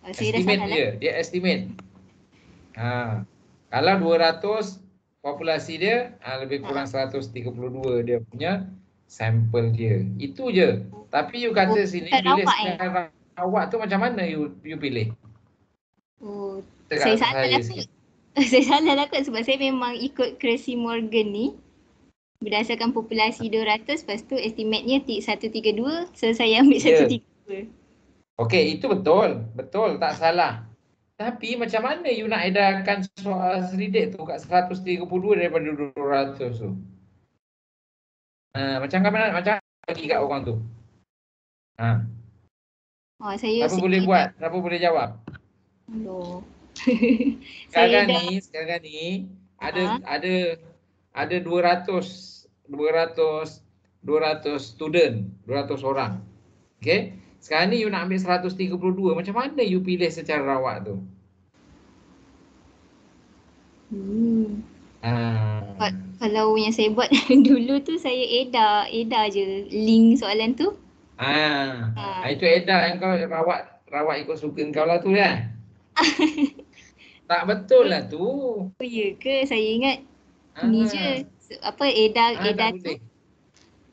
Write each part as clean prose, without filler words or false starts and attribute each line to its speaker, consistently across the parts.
Speaker 1: Saya dah
Speaker 2: Estimate
Speaker 1: salah lah.
Speaker 2: dia, dia estimate. Kalau 200 populasi dia, lebih kurang 132 dia punya sampel dia. Itu je. Tapi you
Speaker 1: Oh,
Speaker 2: kata sini
Speaker 1: bukan
Speaker 2: pilih
Speaker 1: rawat
Speaker 2: secara rawat tu macam mana you pilih?
Speaker 1: Oh, saya
Speaker 2: Dekat
Speaker 1: salah
Speaker 2: saya
Speaker 1: lah kot.
Speaker 2: sikit.
Speaker 1: Saya salah lah kot sebab saya memang ikut Cressy Morgan ni. Berdasarkan populasi 200, lepas tu estimatenya 132, so saya ambil
Speaker 2: Ya.
Speaker 1: 132.
Speaker 2: Okey, itu betul. Betul, tak salah. Tapi macam mana you nak edarkan soal selidik tu kat 132 daripada 200 tu? Macam mana macam bagi kat orang tu? Ha.
Speaker 1: Oh, saya
Speaker 2: Siapa boleh buat? Siapa boleh jawab?
Speaker 1: Aduh. Saya
Speaker 2: Sekarang
Speaker 1: dah
Speaker 2: ni
Speaker 1: ha?
Speaker 2: ada 200 student, 200 orang. Okey. Sekarang ni you nak ambil 132. Macam mana you pilih secara rawat tu? Ah.
Speaker 1: Kalau yang saya buat dulu tu saya edar je link soalan tu.
Speaker 2: Itu edar yang kau rawat ikut suka kau lah tu kan? Tak betul lah tu.
Speaker 1: Oh ya ke? Saya ingat ni
Speaker 2: Ah,
Speaker 1: je. Apa edar
Speaker 2: tak
Speaker 1: edar tu.
Speaker 2: boleh.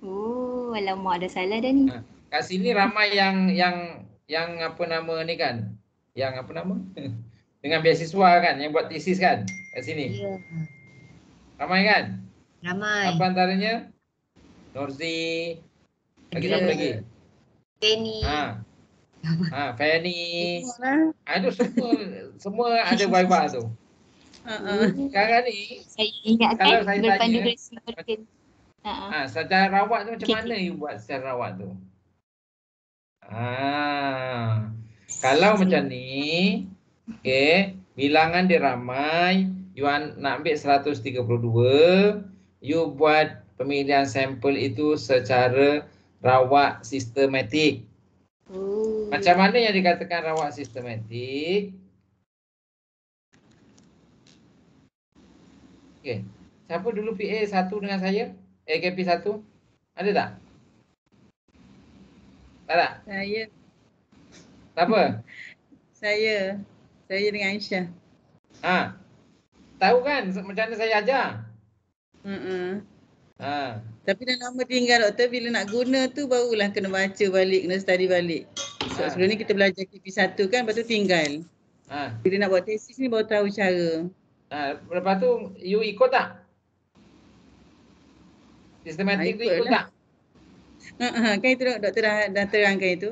Speaker 1: Oh, alamak dah salah dah ni.
Speaker 2: Kat sini ramai yang apa nama ni kan? Yang apa nama? Dengan beasiswa kan, yang buat tesis kan kat sini.
Speaker 3: Ya,
Speaker 2: Ramai kan?
Speaker 3: ramai.
Speaker 2: Apa antaranya? Norzi, lagi siapa
Speaker 3: Ada
Speaker 2: lagi?
Speaker 3: Penny.
Speaker 2: Fanny.
Speaker 3: Lah.
Speaker 2: Itu semua ada Viva tu. Sekarang ni
Speaker 1: Saya ingatkan
Speaker 2: kalau saya
Speaker 1: berpandu
Speaker 2: tanya
Speaker 1: Cressy Morgan.
Speaker 2: secara rawat tu macam
Speaker 1: Okay,
Speaker 2: mana you buat secara rawat tu? Kalau macam ni, okey, bilangan dia ramai, you nak ambil 132, you buat pemilihan sampel itu secara rawat sistematik. Macam mana yang dikatakan rawat sistematik? Okey. Siapa dulu PA 1 dengan saya? AKP 1? Ada tak? Tak ada?
Speaker 4: Saya.
Speaker 2: Siapa?
Speaker 4: Saya dengan Aisyah.
Speaker 2: Tahu kan macam mana saya ajar?
Speaker 4: Tapi dah lama tinggal doktor, bila nak guna tu barulah kena baca balik, kena study balik. Sebelum ni kita belajar KP1 kan, lepas tu tinggal. Bila nak buat tesis ni baru tahu cara.
Speaker 2: Lepas tu you ikut tak? Sistematik tu ikut tak?
Speaker 4: Kan itu doktor dah terangkan itu.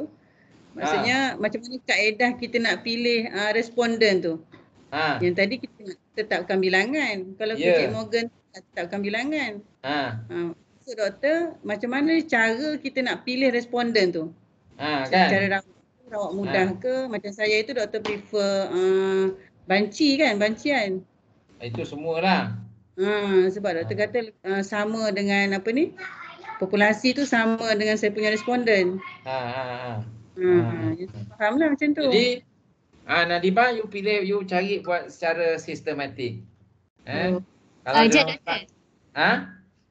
Speaker 4: Maksudnya macam mana kaedah kita nak pilih responden tu. Yang tadi kita nak tetapkan bilangan. Kalau Cik Morgan nak tetapkan bilangan. So doktor, macam mana cara kita nak pilih responden tu? Cara rawat mudah ke? Macam saya itu doktor prefer banci kan, bancian.
Speaker 2: Itu semualah.
Speaker 4: Sebab doktor kata sama dengan apa ni? Populasi tu sama dengan saya punya responden. Fahamlah macam tu.
Speaker 2: Jadi Nadibah, you pilih, you cari buat secara sistematik. Kalau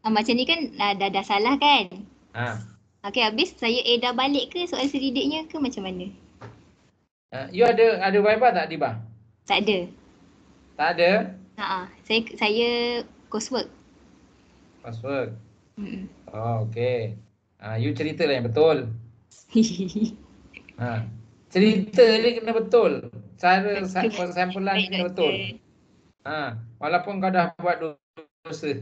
Speaker 1: macam ni kan dah salah kan? Okey, habis saya edar balik ke soal selidiknya ke macam mana?
Speaker 2: You ada Viva tak, Dibah?
Speaker 1: Tak ada.
Speaker 2: Tak ada?
Speaker 1: Saya coursework.
Speaker 2: Coursework. Okey. You ceritalah yang betul. Cerita ni kena betul. Cara persampulan ni kena betul. Walaupun kau dah buat dosa.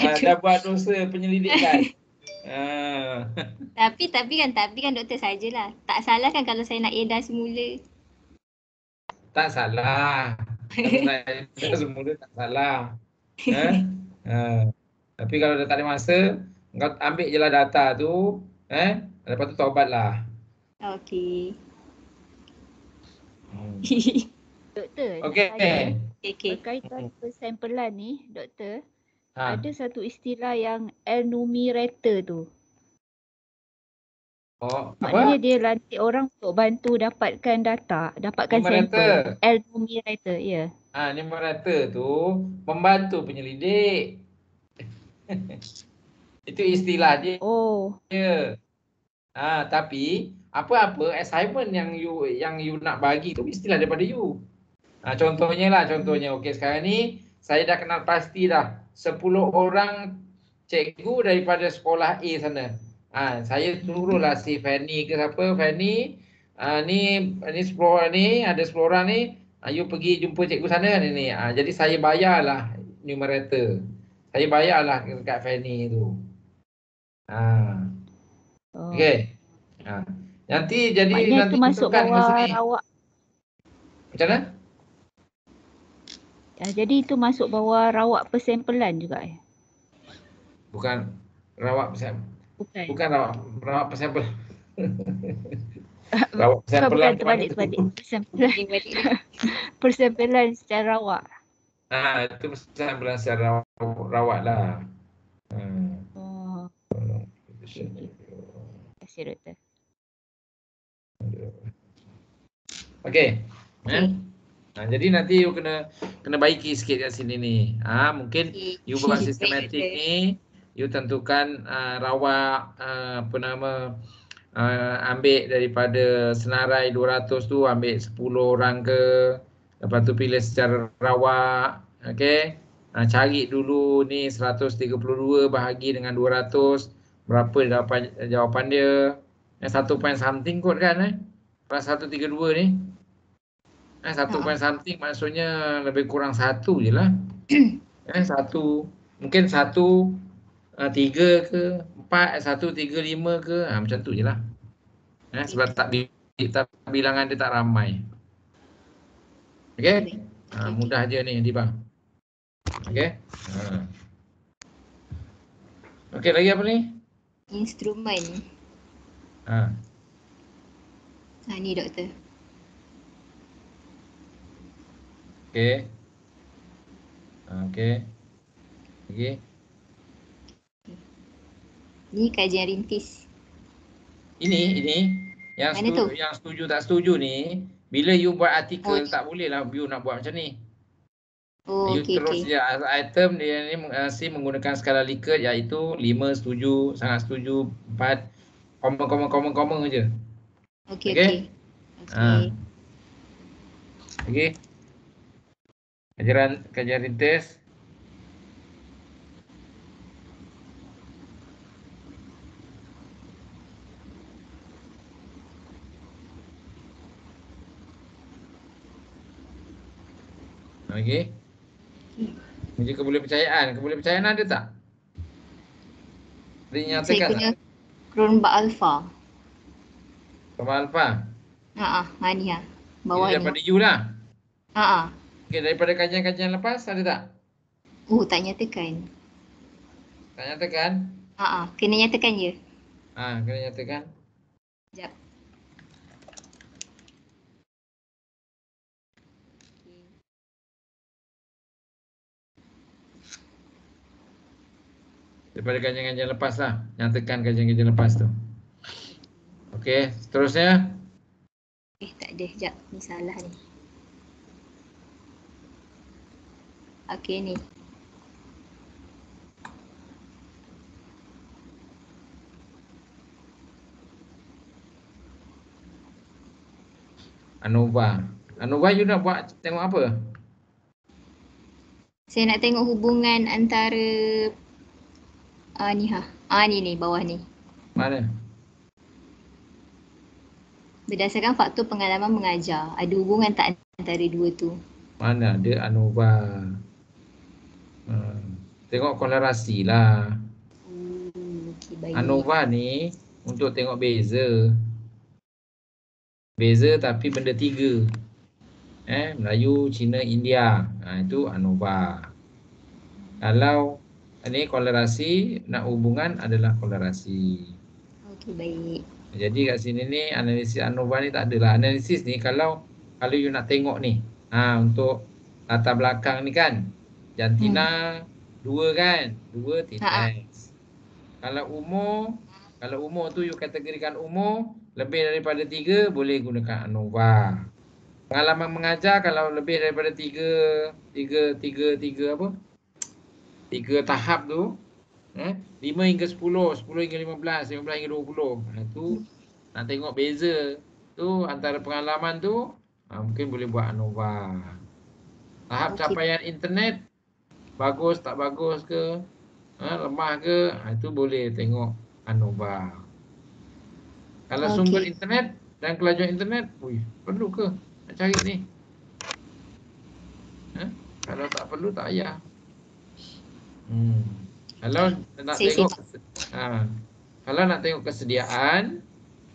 Speaker 2: Dah buat dosa penyelidikan.
Speaker 1: Tapi kan doktor sajalah. Tak salah kan kalau saya nak edar semula?
Speaker 2: Tak salah. Kalau nak edar semula tak salah. Tapi kalau dah tak ada masa, kau ambil je lah data tu, lepas tu taubatlah.
Speaker 1: Okey.
Speaker 5: Doktor,
Speaker 2: okey.
Speaker 5: Berkaitan persampulan ni, doktor, ada satu istilah yang enumerator tu. Maknanya dia lantik orang untuk bantu dapatkan data, dapatkan sampel. Enumerator, ya.
Speaker 2: Enumerator tu membantu penyelidik. Itu istilah dia.
Speaker 5: Oh.
Speaker 2: Tapi apa-apa assignment yang you nak bagi tu mestilah daripada you. Contohnya, okey sekarang ni saya dah kenal pasti dah 10 orang cikgu daripada sekolah A sana. Saya suruhlah si Fanny ke siapa, Fanny, ni 10 orang ni, ada 10 orang ni, you pergi jumpa cikgu sana ni. Jadi saya bayarlah numerator. Saya bayarlah dekat Fanny tu. Okey. Nanti jadi
Speaker 5: maknanya
Speaker 2: nanti
Speaker 5: tu masuk bawah rawak.
Speaker 2: Macam mana?
Speaker 5: Jadi itu masuk bawah rawak persamplan juga
Speaker 2: Bukan rawak persamplan. Bukan rawak persamplan. Rawak persamplan
Speaker 5: terbalik. Persamplan secara rawak.
Speaker 2: Itu persamplan secara rawak lah.
Speaker 5: Terima kasih Doktor.
Speaker 2: Okey. Jadi nanti you kena baiki sikit kat sini ni. Mungkin you buat sistematik ni, you tentukan rawak ambil daripada senarai 200 tu ambil 10 orang ke, lepas tu pilih secara rawak. Okey. Cari dulu ni 132 bahagi dengan 200, berapa jawapan dia. 1 point something kot kan plus 132 ni. 1 point something maksudnya lebih kurang 1 je lah. 1 mungkin 1 3 ke 4, 1 3 5 ke, macam tu je lah. Sebab tak bilangan dia tak ramai. Okey. Mudah je ni Diba. Okey. Okey, lagi apa ni?
Speaker 1: Instrumen. Ni Doktor.
Speaker 2: Okey. Okey. Lagi.
Speaker 1: Ni kajian rintis.
Speaker 2: Ini yang setuju tak setuju ni, bila you buat artikel tak boleh lah you nak buat macam ni. You terus je item dia ni menggunakan skala Likert iaitu 5 setuju, sangat setuju, 4 koma je.
Speaker 1: Okey.
Speaker 2: Okey. Kajian rintis. Okey. Uji kebolehpercayaan ada tak? Dinyatakan
Speaker 1: saya guna Cronbach Alpha.
Speaker 2: Cronbach Alpha?
Speaker 1: Ni bawah ni.
Speaker 2: Daripada you lah? Okey, daripada kajian-kajian lepas ada tak?
Speaker 1: Tak nyatakan.
Speaker 2: Tak nyatakan?
Speaker 1: Kena nyatakan je.
Speaker 2: Kena nyatakan.
Speaker 1: Sekejap.
Speaker 2: Daripada kajian-kajian lepas lah. Nyatakan kajian-kajian lepas tu. Okey, seterusnya.
Speaker 1: Tak ada. Sekejap. Ni salah ni. Okey ni. ANOVA you nak buat tengok apa? Saya nak tengok hubungan antara ni bawah ni.
Speaker 2: Mana?
Speaker 1: Berdasarkan faktor pengalaman mengajar, ada hubungan tak antara dua tu?
Speaker 2: Mana ada ANOVA? Tengok kolerasi lah.
Speaker 1: Okay, baik.
Speaker 2: ANOVA ni untuk tengok beza. Beza tapi benda 3. Melayu, Cina, India. Itu ANOVA. Kalau ini kolerasi, nak hubungan adalah kolerasi.
Speaker 1: Okey, baik.
Speaker 2: Jadi kat sini ni analisis ANOVA ni tak adalah. Analisis ni kalau you nak tengok ni. Untuk latar belakang ni kan. Jantina 2 kan? 2 TNX. Kalau umur tu you kategorikan umur lebih daripada 3 boleh gunakan ANOVA. Pengalaman mengajar kalau lebih daripada 3 tahap tu 5 hingga 10, 10 hingga 15, 15 hingga 20. Itu nak tengok beza tu antara pengalaman tu, mungkin boleh buat ANOVA. Tahap capaian internet, bagus tak bagus ke, lemah ke, itu boleh tengok ANOVA. Kalau sumber internet dan kelajuan internet, perlu ke nak cari ni? Kalau tak perlu, tak payah. Kalau nak tengok kalau nak tengok kesediaan,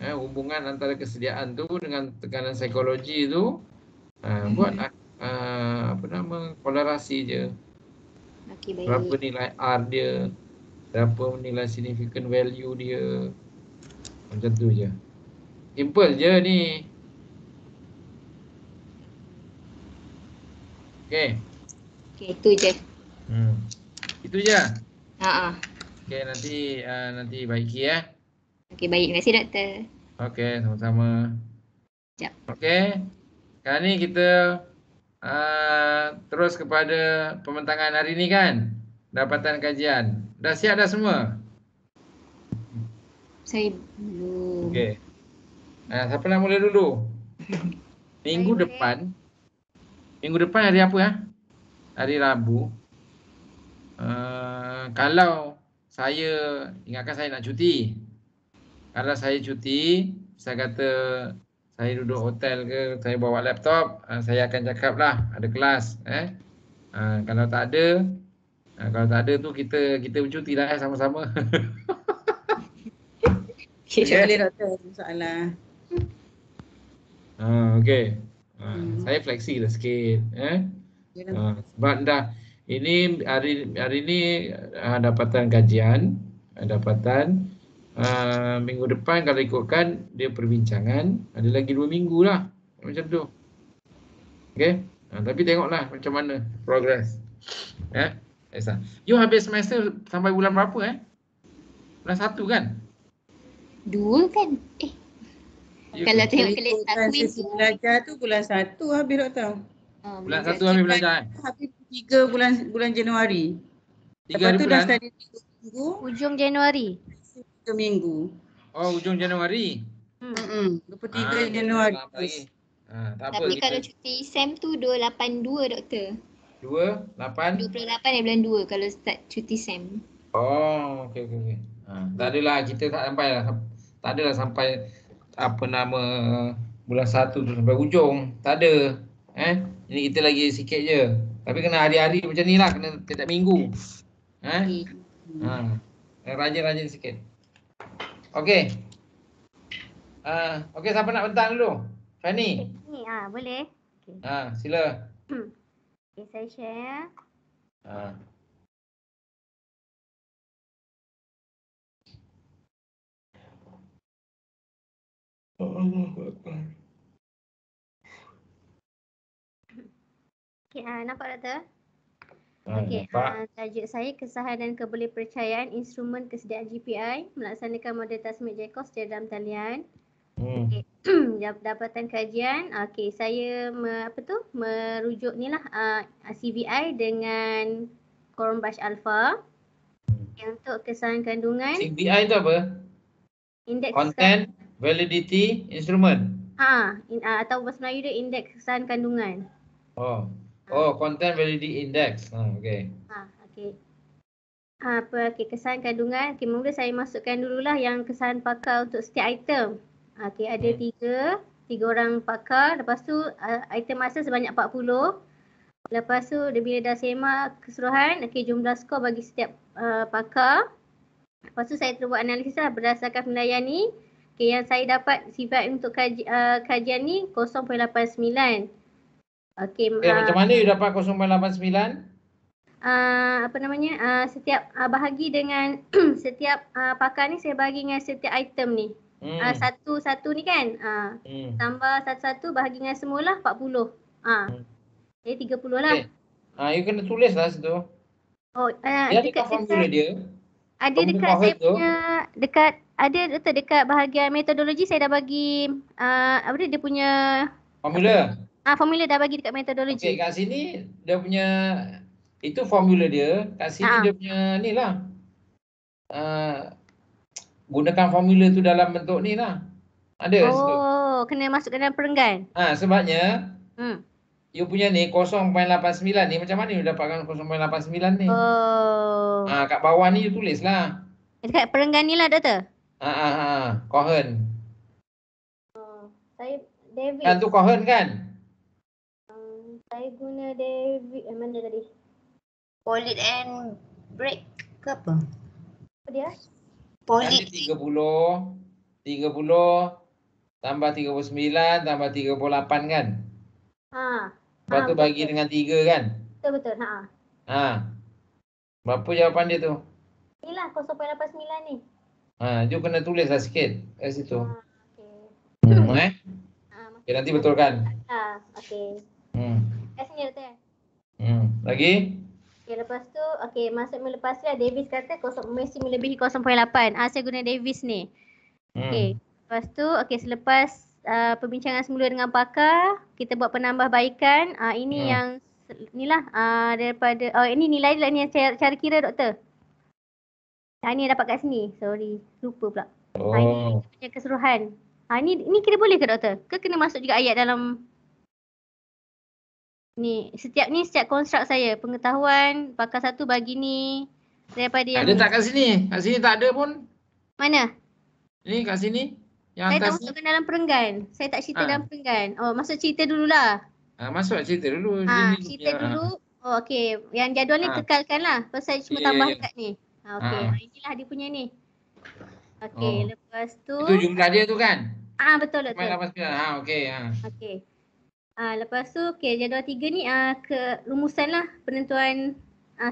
Speaker 2: hubungan antara kesediaan tu dengan tekanan psikologi tu, buatlah kolerasi je.
Speaker 1: Okey, baik.
Speaker 2: Berapa nilai R dia, berapa nilai significant value dia. Macam tu je. Simple je ni. Okey.
Speaker 1: Okey, itu je.
Speaker 2: Itu je. Okey, nanti baiki ya.
Speaker 1: Okey, baik. Terima kasih doktor.
Speaker 2: Okey, sama-sama.
Speaker 1: Sekejap.
Speaker 2: Okey. Sekarang ni kita terus kepada pembentangan hari ni kan. Dapatan kajian. Dah siap dah semua?
Speaker 1: Saya belum.
Speaker 2: Okey. Siapa nak mula dulu? Minggu depan hari apa Hari Rabu. Kalau saya, ingatkan saya nak cuti. Kalau saya cuti, saya kata saya duduk hotel ke, saya bawa laptop, saya akan cakap lah ada kelas. Kalau tak ada tu kita bercuti lah sama-sama.
Speaker 4: Boleh doktor, soalan.
Speaker 2: Okey. Saya fleksi lah sikit. Sebab dah ini hari ni dapatan kajian, minggu depan kalau ikutkan dia perbincangan, ada lagi 2 minggu lah macam tu. Okey. Tapi tengoklah macam mana progress. Aisyah. You habis semester sampai bulan berapa Bulan 1 kan?
Speaker 1: 2 kan? Kalau tengok
Speaker 4: kalkulasi sesi belajar tu bulan 1 habis doktor.
Speaker 2: Bulan 1 habis belajar.
Speaker 4: Habis 3 bulan Januari.
Speaker 2: 3
Speaker 4: Lepas tu dah
Speaker 2: bulan.
Speaker 4: study 3 minggu.
Speaker 5: Hujung Januari.
Speaker 4: 3 minggu.
Speaker 2: Oh, hujung Januari.
Speaker 4: 23 Januari.
Speaker 2: Tak apa.
Speaker 1: Tapi kalau cuti SEM tu 282 doktor.
Speaker 2: 28
Speaker 1: bulan 2 kalau start cuti SEM.
Speaker 2: Oh, okey. Tak adalah, kita tak adalah sampai bulan 1 tu sampai hujung. Tak ada. Ini kita lagi sikit je. Tapi kena hari-hari macam ni lah, kena tiap minggu. Rajin-rajin sikit. Okey. Okey, siapa nak bentang dulu? Fanny.
Speaker 3: Boleh.
Speaker 2: Sila.
Speaker 3: Okay, saya share. Okay, nampak doktor? Okey, tajuk saya kesahihan dan kebolehpercayaan instrumen kesediaan GPI melaksanakan model tasmid Jacob secara dalam talian. Okey, dapatan kajian. Okey, saya merujuk ni lah CVI dengan Cronbach Alpha. Untuk kesahihan kandungan.
Speaker 2: CVI tu apa?
Speaker 3: Indeks
Speaker 2: Content Validity Instrument.
Speaker 3: Atau bahasa Melayu dia indeks kesahihan kandungan.
Speaker 2: Content Validity Index. Okey.
Speaker 3: Okey. Kesahihan kandungan. Okey, mula saya masukkan dululah yang kesahihan pakar untuk setiap item. Okey, ada tiga orang pakar. Lepas tu item masa sebanyak 40. Lepas tu bila dah semak keseluruhan, okey, jumlah skor bagi setiap pakar. Lepas tu saya terbuat analisis lah berdasarkan penilaian ni. Okey, yang saya dapat sifat untuk kajian ni 0.89. Okey,
Speaker 2: macam mana you dapat 0.89?
Speaker 3: Setiap bahagi dengan setiap pakar ni saya bahagi dengan setiap item ni. Satu-satu ni kan. Tambah satu-satu bahagi dengan semula 40. Jadi 30 lah.
Speaker 2: You kena tulis lah situ. Dekat formula dia.
Speaker 3: Ada dekat saya punya dekat bahagian metodologi saya dah bagi dia punya
Speaker 2: formula.
Speaker 3: Formula dah bagi dekat metodologi.
Speaker 2: Okey, kat sini dia punya itu formula dia. Kat sini dia punya ni lah. Gunakan formula tu dalam bentuk ni lah. Ada situ.
Speaker 3: Oh, kena masukkan dalam perenggan.
Speaker 2: Sebabnya you punya ni 0.89 ni macam mana you dapatkan 0.89 ni?
Speaker 3: Oh.
Speaker 2: Kat bawah ni you tulis lah.
Speaker 3: Dekat perenggan ni lah, doktor.
Speaker 2: Cohen.
Speaker 3: Saya David.
Speaker 2: Kan tu Cohen kan?
Speaker 3: Saya guna David. Mana tadi?
Speaker 1: Polit and break ke apa?
Speaker 3: Apa dia?
Speaker 2: Polit 30 tambah 39 tambah 38 kan? Lepas tu bagi dengan 3 kan?
Speaker 3: Betul.
Speaker 2: Berapa jawapan dia tu?
Speaker 3: Inilah 0.89 ni.
Speaker 2: You kena tulis lah sikit kat situ.
Speaker 3: Okey.
Speaker 2: Okay, nanti betulkan.
Speaker 3: Okey. Kat sini doktor.
Speaker 2: Lagi?
Speaker 3: Okey, lepas tu masuk melepas lah Davis kata mesti melebihi 0.8. Saya guna Davis ni. Okey. Lepas tu selepas perbincangan semula dengan pakar, kita buat penambahbaikan. Ini yang inilah daripada ini nilai lah ni cara kira doktor. Ini dapat kat sini. Sorry, lupa pula. Ini punya keseluruhan. Ini kira boleh ke doktor? Ke kena masuk juga ayat dalam ni? Setiap konstruk saya, pengetahuan pakar 1 bagi ni daripada yang
Speaker 2: ada tak kat sini? Kat sini tak ada pun.
Speaker 3: Mana?
Speaker 2: Ni kat sini. Yang
Speaker 3: saya
Speaker 2: atas
Speaker 3: tak masukkan dalam perenggan. Saya tak cerita dalam perenggan. Masuk cerita dululah.
Speaker 2: Masuk cerita dulu.
Speaker 3: Cerita dulu. Okey. Yang jadual ni kekalkan lah. Lepas saya cuma tambah dekat ni. Okey. Inilah dia punya ni. Okey. Lepas tu.
Speaker 2: Itu jumlah dia tu kan?
Speaker 3: Betul.
Speaker 2: Okey.
Speaker 3: Okey. Lepas tu jadual 3 ni rumusan lah penentuan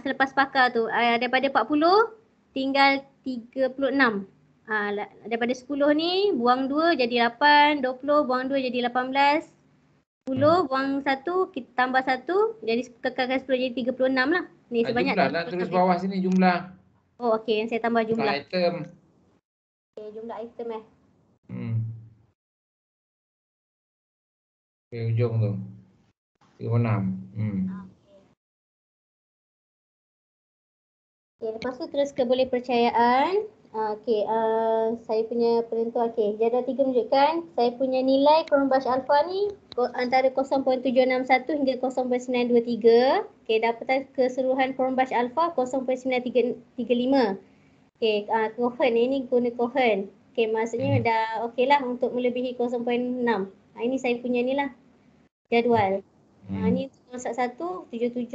Speaker 3: selepas pakar tu. Daripada 40 tinggal 36. Daripada 10 ni buang 2 jadi 8, 20 buang 2 jadi 18, 10 buang 1 kita tambah 1 jadi kekalkan 10 jadi 36 lah. Ni sebanyak
Speaker 2: jumlah lah tulis bawah sini jumlah.
Speaker 3: Okey, yang saya tambah jumlah
Speaker 2: item.
Speaker 3: Okey, jumlah item
Speaker 2: Okey, ujung tu 36.
Speaker 3: Okey, lepas tu terus ke boleh percayaan. Saya punya penentuan. Jadual 3 menunjukkan saya punya nilai Cronbach alpha ni antara 0.761 hingga 0.923. Dapatan keseluruhan Cronbach alpha 0.935. Cohen ni guna Cohen. Maksudnya dah okey lah untuk melebihi 0.6. Ini saya punya ni lah jadual. Ni konstruk 1, 77,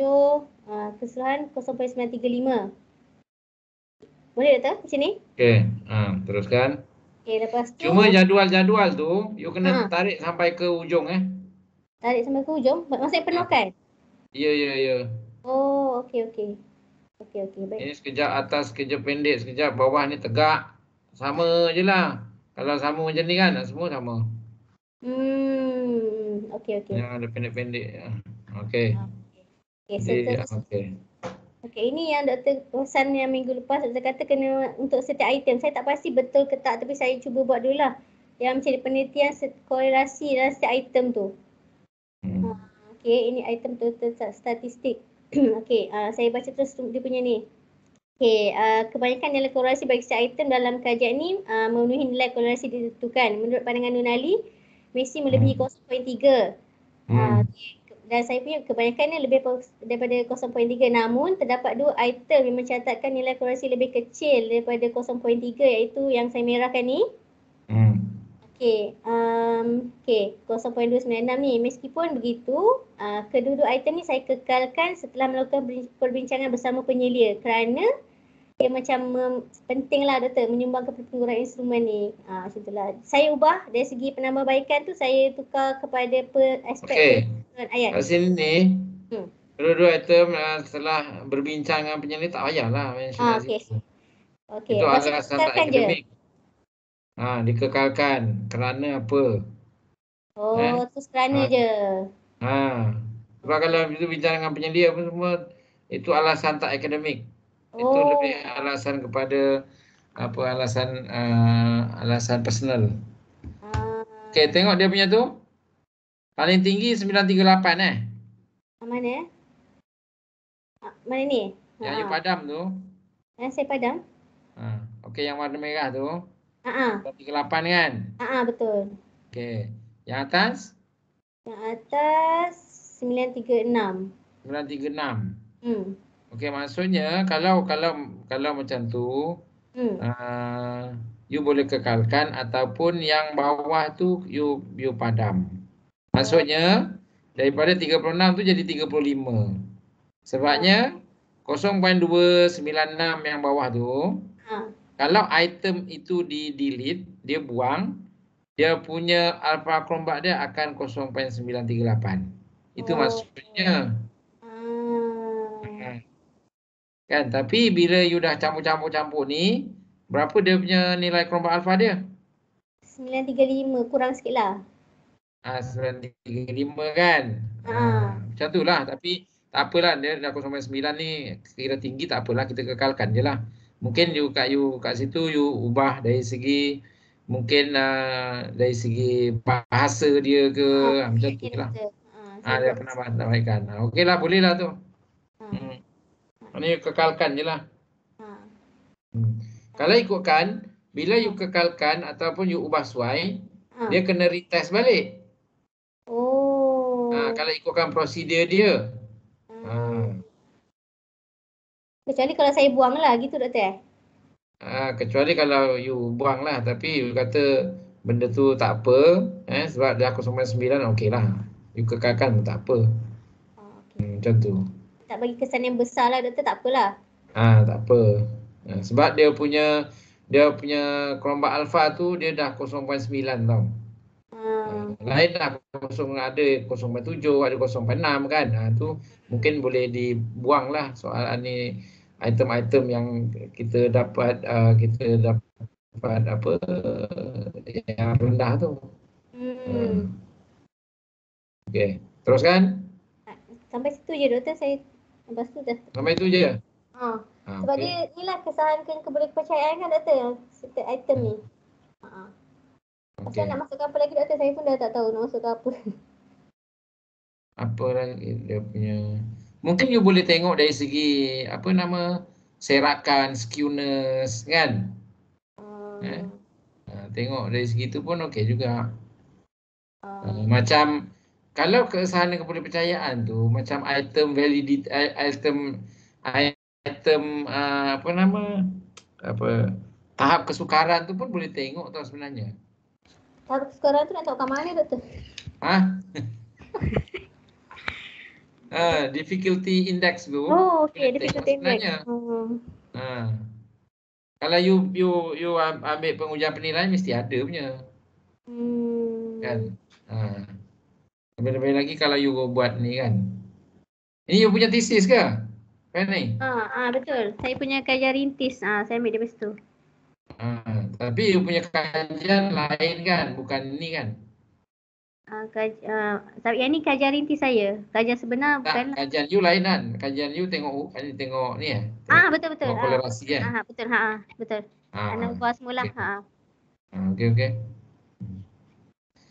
Speaker 3: keseluruhan 0.935. Boleh doktor macam ni?
Speaker 2: Okey, teruskan.
Speaker 3: Lepas tu
Speaker 2: cuma jadual-jadual tu you kena tarik sampai ke ujung
Speaker 3: Tarik sampai ke ujung? Maksudnya penuhkan?
Speaker 2: Ya.
Speaker 3: Oh, okey. Baik.
Speaker 2: Ini sekejap atas, sekejap pendek, sekejap bawah ni tegak. Sama je lah. Kalau sama macam ni kan, semua sama.
Speaker 3: Okey.
Speaker 2: Yang ada pendek-pendek. Okey.
Speaker 3: Okey, ini yang doktor pesan yang minggu lepas doktor kata kena untuk setiap item. Saya tak pasti betul ke tak tapi saya cuba buat dululah. Yang macam penelitian korelasi dalam setiap item tu. Okey, ini item total statistik. Okey, saya baca terus dia punya ni. Okey, kebanyakan nilai korelasi bagi setiap item dalam kajian ni memenuhi nilai korelasi ditentukan. Menurut pandangan Nunali, mesti melebihi 0.3. Dan saya punya kebanyakannya lebih daripada 0.3. Namun terdapat 2 item yang mencatatkan nilai korelasi lebih kecil daripada 0.3 iaitu yang saya merahkan ni. Okey, 0.296 ni. Meskipun begitu, kedua-dua item ni saya kekalkan setelah melakukan perbincangan bersama penyelia kerana dia macam pentinglah doktor menyumbangkan penggunaan instrumen ni. Macam itulah. Saya ubah dari segi penambahbaikan tu saya tukar kepada aspek ayat.
Speaker 2: Kat sini ni kedua-dua item setelah berbincang dengan penyelia tak payahlah mention kat situ.
Speaker 3: Okey.
Speaker 2: Itu alasan tak akademik. Dikekalkan kerana apa?
Speaker 3: Terus kerana je.
Speaker 2: Sebab kalau itu bincang dengan penyelia apa semua itu alasan tak akademik. Itu lebih alasan kepada alasan personal. Okey, tengok dia punya tu. Paling tinggi 938
Speaker 3: Mana? Mana ni?
Speaker 2: Yang you padam tu.
Speaker 3: Yang saya padam?
Speaker 2: Okey, yang warna merah tu. 38 kan?
Speaker 3: Betul.
Speaker 2: Okey. Yang atas?
Speaker 3: Yang atas 936.
Speaker 2: 936. Okey, maksudnya kalau macam tu you boleh kekalkan ataupun yang bawah tu you padam. Maksudnya daripada 36 tu jadi 35. Sebabnya 0.296 yang bawah tu kalau item itu di-delete, dia buang, dia punya alpha krombak dia akan 0.938. Itu maksudnya. Kan, tapi bila you dah campur ni, berapa dia punya nilai krombak alfa dia?
Speaker 3: 935, kurang sikit lah.
Speaker 2: 935 kan? Macam tu lah, tapi tak apalah, dia dah 0.9 ni kira tinggi, tak apalah, kita kekalkan je lah. Mungkin you kat situ you ubah dari segi mungkin dari segi bahasa dia ke, macam tu lah. Dia pernah tambahkan. Okey lah, boleh lah tu. Ni kekalkan je lah. Kalau ikutkan, bila you kekalkan ataupun you ubah suai, dia kena retest balik. Kalau ikutkan prosedur dia.
Speaker 3: Kecuali kalau saya buang lah gitu doktor.
Speaker 2: Kecuali kalau you buang lah, tapi you kata benda tu tak apa, sebab dah 0.9 okey lah. You kekalkan pun tak apa. Macam tu.
Speaker 3: Tak bagi kesan yang besar lah doktor, tak apalah. Tak
Speaker 2: apa. Sebab dia punya krombak alfa tu dia dah 0.9 tau. Lain lah, ada 0.7, ada 0.6 kan. Tu mungkin boleh dibuang lah soal ni item-item yang kita dapat apa yang rendah tu. Okey, teruskan.
Speaker 3: Sampai situ je doktor, saya lepas tu dah.
Speaker 2: Sampai itu je.
Speaker 3: Sebab dia inilah kesalahan kepercayaan kan doktor, setiap item ni. Saya nak masukkan apa lagi doktor, saya pun dah tak tahu nak masukkan apa.
Speaker 2: Apa lagi dia punya. Mungkin you boleh tengok dari segi apa nama serakan, skewness kan. Tengok dari segi tu pun okey juga. Macam kalau kesalahan kepercayaan tu macam item validity, item apa nama tahap kesukaran tu pun boleh tengok tau sebenarnya.
Speaker 3: Tahap kesukaran tu nak tahu kat mana doktor?
Speaker 2: Difficulty index tu.
Speaker 3: Okey, difficulty index.
Speaker 2: Kalau you ambil pengujian penilaian mesti ada punya. Kan? Lebih-lebih lagi kalau you buat ni kan. Ini you punya tesis ke? Kan ni?
Speaker 3: Betul. Saya punya kajian rintis. Saya ambil dari situ.
Speaker 2: Tapi you punya kajian lain kan? Bukan ni kan?
Speaker 3: Yang ni kajian rintis saya. Kajian sebenar
Speaker 2: bukan. Kajian you lain kan? Kajian you tengok ni
Speaker 3: betul.
Speaker 2: Tengok kolerasi kan?
Speaker 3: Betul. Betul. Anak buat semula.
Speaker 2: Okey.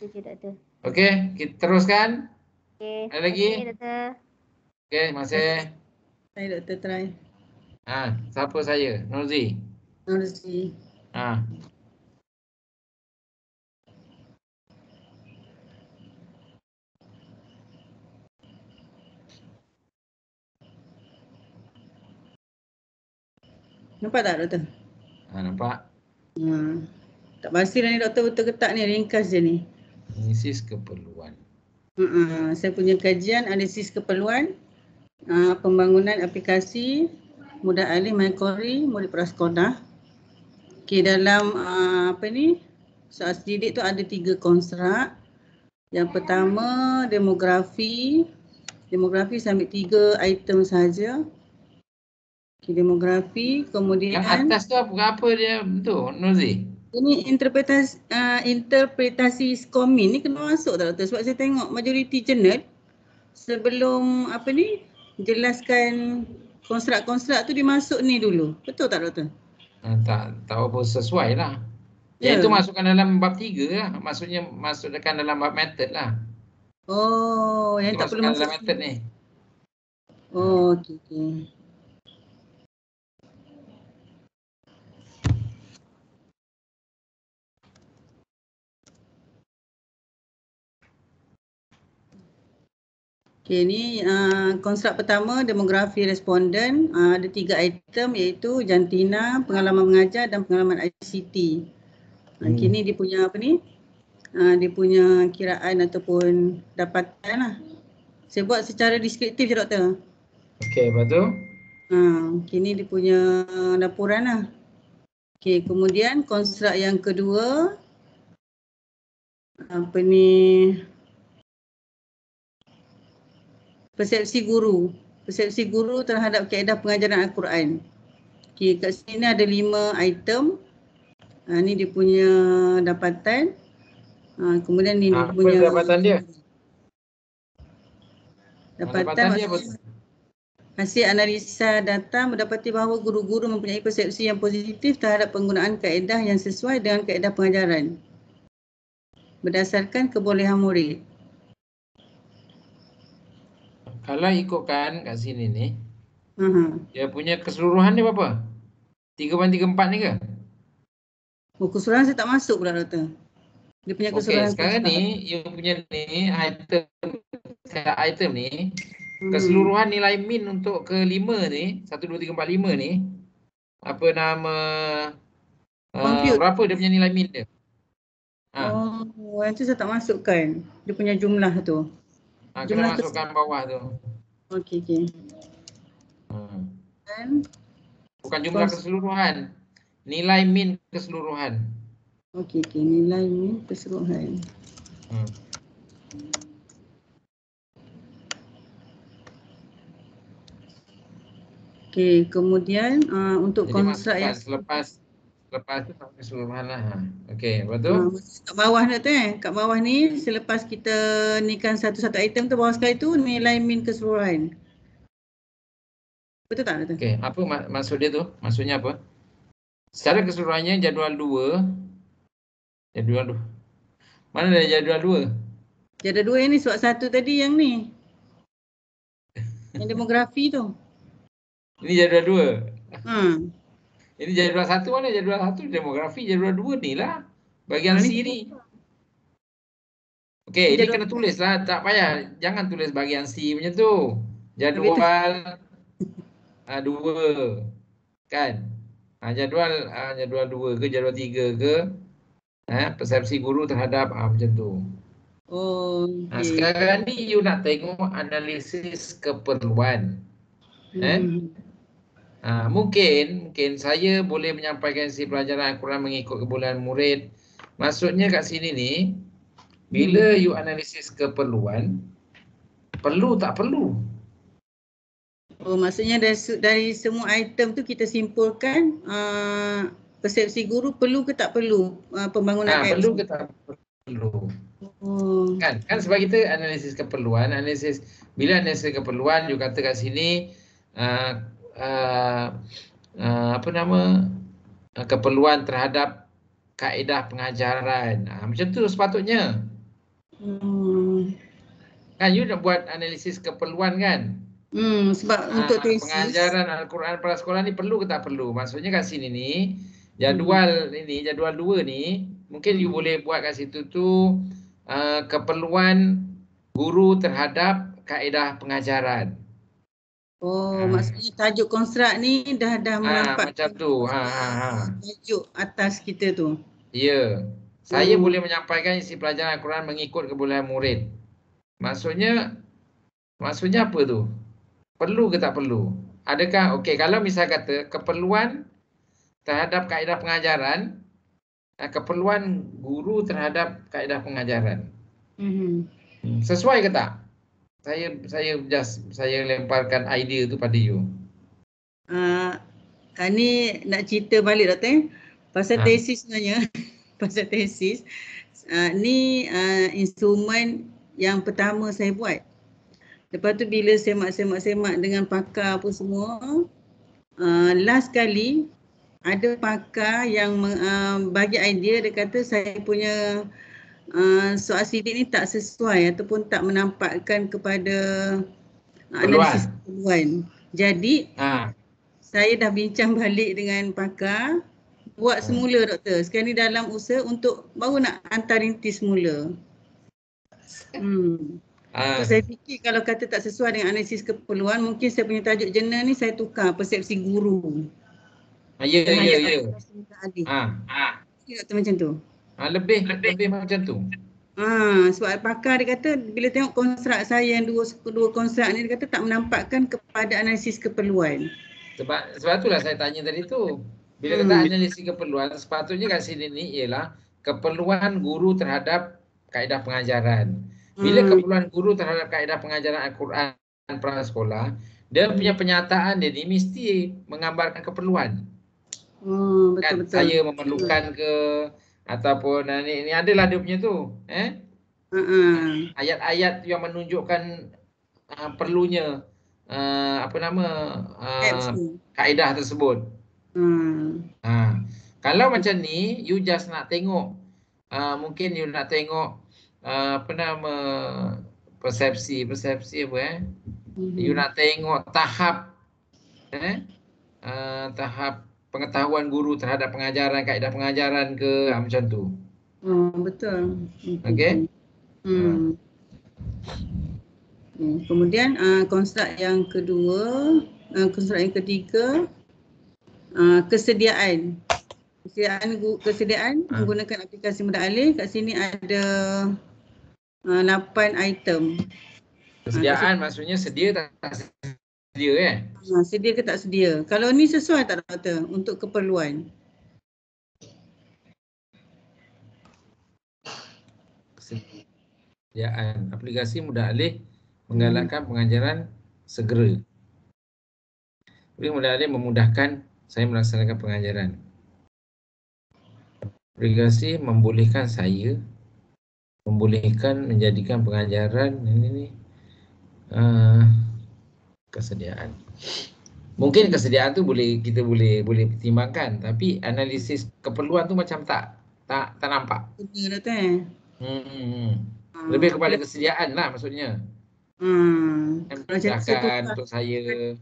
Speaker 3: Okey doktor.
Speaker 2: Okey, kita teruskan.
Speaker 3: Okey.
Speaker 2: Ada lagi?
Speaker 3: Okey doktor.
Speaker 2: Okey, masih.
Speaker 4: Saya doktor try.
Speaker 2: Siapa saya? Nurzi.
Speaker 4: Nampak tak doktor?
Speaker 2: Nampak.
Speaker 4: Tak pasti lah ni doktor betul ketak ni, ringkas je ni.
Speaker 2: Analisis keperluan.
Speaker 4: Saya punya kajian analisis keperluan, pembangunan aplikasi, mudah alih Mycori, murid prasekolah. Okey, dalam soal didik tu ada 3 konstrak. Yang pertama demografi. Demografi saya ambil 3 item sahaja. Okey, demografi, kemudian
Speaker 2: yang atas tu apa dia tu Nurzi?
Speaker 4: Ini interpretasi Skomin ni kena masuk tak doktor? Sebab saya tengok majoriti jurnal sebelum jelaskan konstrak-konstrak tu dimasuk ni dulu. Betul tak doktor?
Speaker 2: Tak apa sesuai lah. Itu masukkan dalam bab 3 lah. Maksudnya masukkan dalam bab method lah.
Speaker 4: Yang tak perlu masuk
Speaker 2: dalam method ni.
Speaker 4: Okey. Okey, ni konstruk pertama demografi responden, ada 3 item iaitu jantina, pengalaman mengajar dan pengalaman ICT. Kini dia punya apa ni? Dia punya kiraan ataupun dapatan lah. Saya buat secara deskriptif je doktor.
Speaker 2: Okey, lepas tu?
Speaker 4: Kini dia punya laporan lah. Okey, kemudian konstruk yang kedua, apa ni? Persepsi guru. Persepsi guru terhadap kaedah pengajaran Al-Quran. Okey, kat sini ada 5 item. Ni dia punya dapatan. Kemudian ni dia punya...
Speaker 2: Apa dapatan dia?
Speaker 4: Dapatan
Speaker 2: dia apa?
Speaker 4: Hasil analisa data mendapati bahawa guru-guru mempunyai persepsi yang positif terhadap penggunaan kaedah yang sesuai dengan kaedah pengajaran berdasarkan kebolehan murid.
Speaker 2: Kalau ikutkan kat sini ni, dia punya keseluruhan dia berapa? 3/4 ni ke?
Speaker 4: Keseluruhan saya tak masuk pula doktor. Dia punya keseluruhan.
Speaker 2: Okey, sekarang ni, you punya ni, item ni, keseluruhan nilai min untuk ke-5 ni, 1, 2, 3, 4, 5 ni, apa nama, berapa dia punya nilai min dia?
Speaker 4: Yang tu saya tak masukkan. Dia punya jumlah tu.
Speaker 2: Kena masukkan bawah tu.
Speaker 4: Okey.
Speaker 2: Bukan jumlah keseluruhan. Nilai min keseluruhan.
Speaker 4: Okey. Nilai min keseluruhan. Okey, kemudian untuk konstruk yang
Speaker 2: selepas tu tak keseluruhan lah. Okey, lepas tu?
Speaker 4: Kat bawah tu kat bawah ni selepas kita nikan satu-satu item tu, bawah sekali tu nilai min keseluruhan. Betul tak?
Speaker 2: Okey, apa maksud dia tu? Maksudnya apa? Secara keseluruhannya jadual 2. Mana ada jadual 2?
Speaker 4: Jadual 2 yang ni suat 1 tadi yang ni. Yang demografi tu.
Speaker 2: Ini jadual 2. Ini jadual 1 mana? Jadual 1 demografi, jadual 2 ni lah. Bahagian C ni. Okey, ini kena tulis lah. Tak payah. Jangan tulis bahagian C macam tu. Jadual 2. Kan? Jadual 2 ke, jadual 3 ke. Persepsi guru terhadap macam tu. Sekarang ni you nak tengok analisis keperluan. Mungkin saya boleh menyampaikan isi pelajaran Al-Quran mengikut kebolehan murid. Maksudnya kat sini ni, bila you analisis keperluan, perlu tak perlu?
Speaker 4: Maksudnya dari semua item tu kita simpulkan persepsi guru perlu ke tak perlu pembangunan
Speaker 2: perlu ke tak perlu. Kan sebab kita analisis keperluan, bila analisis keperluan you kata kat sini keperluan terhadap kaedah pengajaran. Macam tu sepatutnya. Kan you nak buat analisis keperluan kan?
Speaker 4: Sebab untuk tesis
Speaker 2: pengajaran Al-Quran pada sekolah ni perlu ke tak perlu? Maksudnya kat sini ni jadual 2 ni mungkin you boleh buat kat situ tu keperluan guru terhadap kaedah pengajaran.
Speaker 4: Maksudnya tajuk konstruk ni dah menampak
Speaker 2: macam tu.
Speaker 4: Tajuk atas kita tu.
Speaker 2: Ya. Saya boleh menyampaikan isi pelajaran Al-Quran mengikut kebolehan murid. Maksudnya apa tu? Perlu ke tak perlu? Adakah kalau misal kata keperluan terhadap kaedah pengajaran, keperluan guru terhadap kaedah pengajaran. Sesuai ke tak? Saya lemparkan idea tu pada you.
Speaker 4: Ni nak cerita balik doktor pasal tesis sebenarnya. Pasal tesis ni instrumen yang pertama saya buat. Lepas tu bila semak dengan pakar apa semua, last kali ada pakar yang bagi idea, dia kata saya punya soal sidik ni tak sesuai ataupun tak menampakkan kepada analisis keperluan. Jadi saya dah bincang balik dengan pakar, buat semula doktor. Sekarang ni dalam usaha untuk baru nak hantar rintis semula. So, saya fikir kalau kata tak sesuai dengan analisis keperluan, mungkin saya punya tajuk jurnal ni saya tukar persepsi guru.
Speaker 2: Ya.
Speaker 4: Doktor macam tu.
Speaker 2: Lebih macam tu.
Speaker 4: Sebab pakar dia kata bila tengok konstruk saya yang dua konstruk ni, dia kata tak menampakkan kepada analisis keperluan.
Speaker 2: Sebab itulah saya tanya tadi tu. Bila kata analisis keperluan, sepatutnya kat sini ni ialah keperluan guru terhadap kaedah pengajaran. Bila keperluan guru terhadap kaedah pengajaran Al-Quran prasekolah, dia punya penyataan dia ni mesti menggambarkan keperluan.
Speaker 4: Betul-betul.
Speaker 2: Kan saya memerlukan ke ataupun ni adalah dia punya tu. Ayat-ayat yang menunjukkan perlunya kaedah tersebut. Kalau macam ni, you just nak tengok, mungkin you nak tengok persepsi you nak tengok tahap tahap pengetahuan guru terhadap pengajaran, kaedah pengajaran ke, macam tu.
Speaker 4: Betul.
Speaker 2: Okey.
Speaker 4: Kemudian konstruk yang kedua, konstruk yang ketiga, kesediaan menggunakan aplikasi mudah alih. Kat sini ada 8 item.
Speaker 2: Kesediaan maksudnya sedia tak sedia
Speaker 4: sedia ke tak sedia. Kalau ni sesuai tak doktor untuk keperluan?
Speaker 2: Kesediaan aplikasi mudah alih menggalakkan pengajaran segera. Aplikasi mudah alih memudahkan saya melaksanakan pengajaran. Aplikasi membolehkan saya menjadikan pengajaran kesediaan. Mungkin kesediaan tu kita boleh pertimbangkan, tapi analisis keperluan tu macam tak nampak.
Speaker 4: Betul doktor.
Speaker 2: Lebih kepada kesediaan lah maksudnya. Memudahkan untuk saya.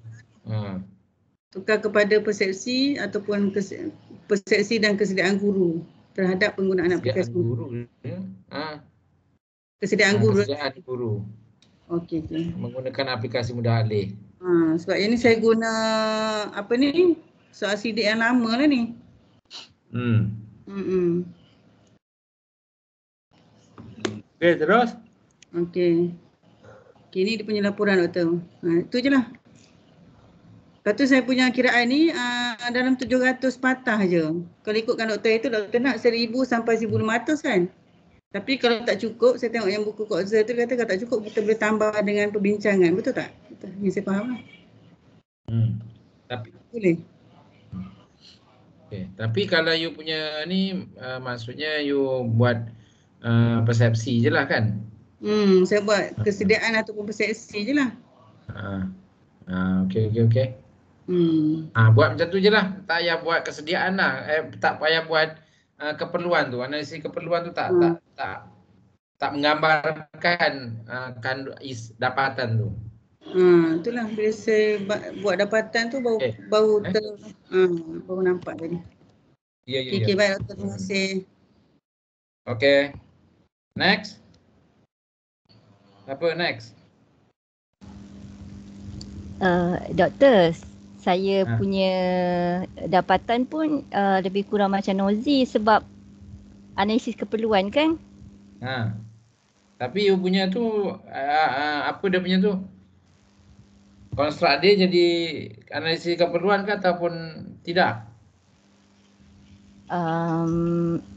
Speaker 4: Tukar kepada persepsi ataupun persepsi dan kesediaan guru terhadap penggunaan aplikasi guru. Kesediaan guru. Okey.
Speaker 2: Menggunakan aplikasi mudah alih.
Speaker 4: Sebab ini saya guna soal sidik yang lama lah ni.
Speaker 2: Okey, terus.
Speaker 4: Okey, ni dia punya laporan doktor. Itu je lah. Lepas tu saya punya kiraan ni dalam 700 patah je. Kalau ikutkan doktor itu, doktor nak 1000 sampai 1500 kan. Tapi kalau tak cukup, saya tengok yang buku Koza tu kata kalau tak cukup kita boleh tambah dengan perbincangan. Betul tak? Betul. Yang saya faham lah.
Speaker 2: Tapi
Speaker 4: boleh.
Speaker 2: Okay. Tapi kalau you punya ni maksudnya you buat persepsi je lah kan?
Speaker 4: Saya buat kesediaan ataupun persepsi je lah.
Speaker 2: Okey. Buat macam tu je lah. Tak payah buat kesediaan lah. Tak payah buat keperluan tu. Analisis keperluan tu tak menggambarkan dapatan tu.
Speaker 4: Itulah bila saya buat dapatan tu baru nampak tadi.
Speaker 2: Ya.
Speaker 4: Okey, baik doktor, terima kasih.
Speaker 2: Okey. Next. Apa next?
Speaker 5: Doktor, saya punya dapatan pun lebih kurang macam Nozi sebab analisis keperluan kan?
Speaker 2: Tapi you punya tu apa dia punya tu? Konstruk dia jadi analisis keperluan ke ataupun tidak?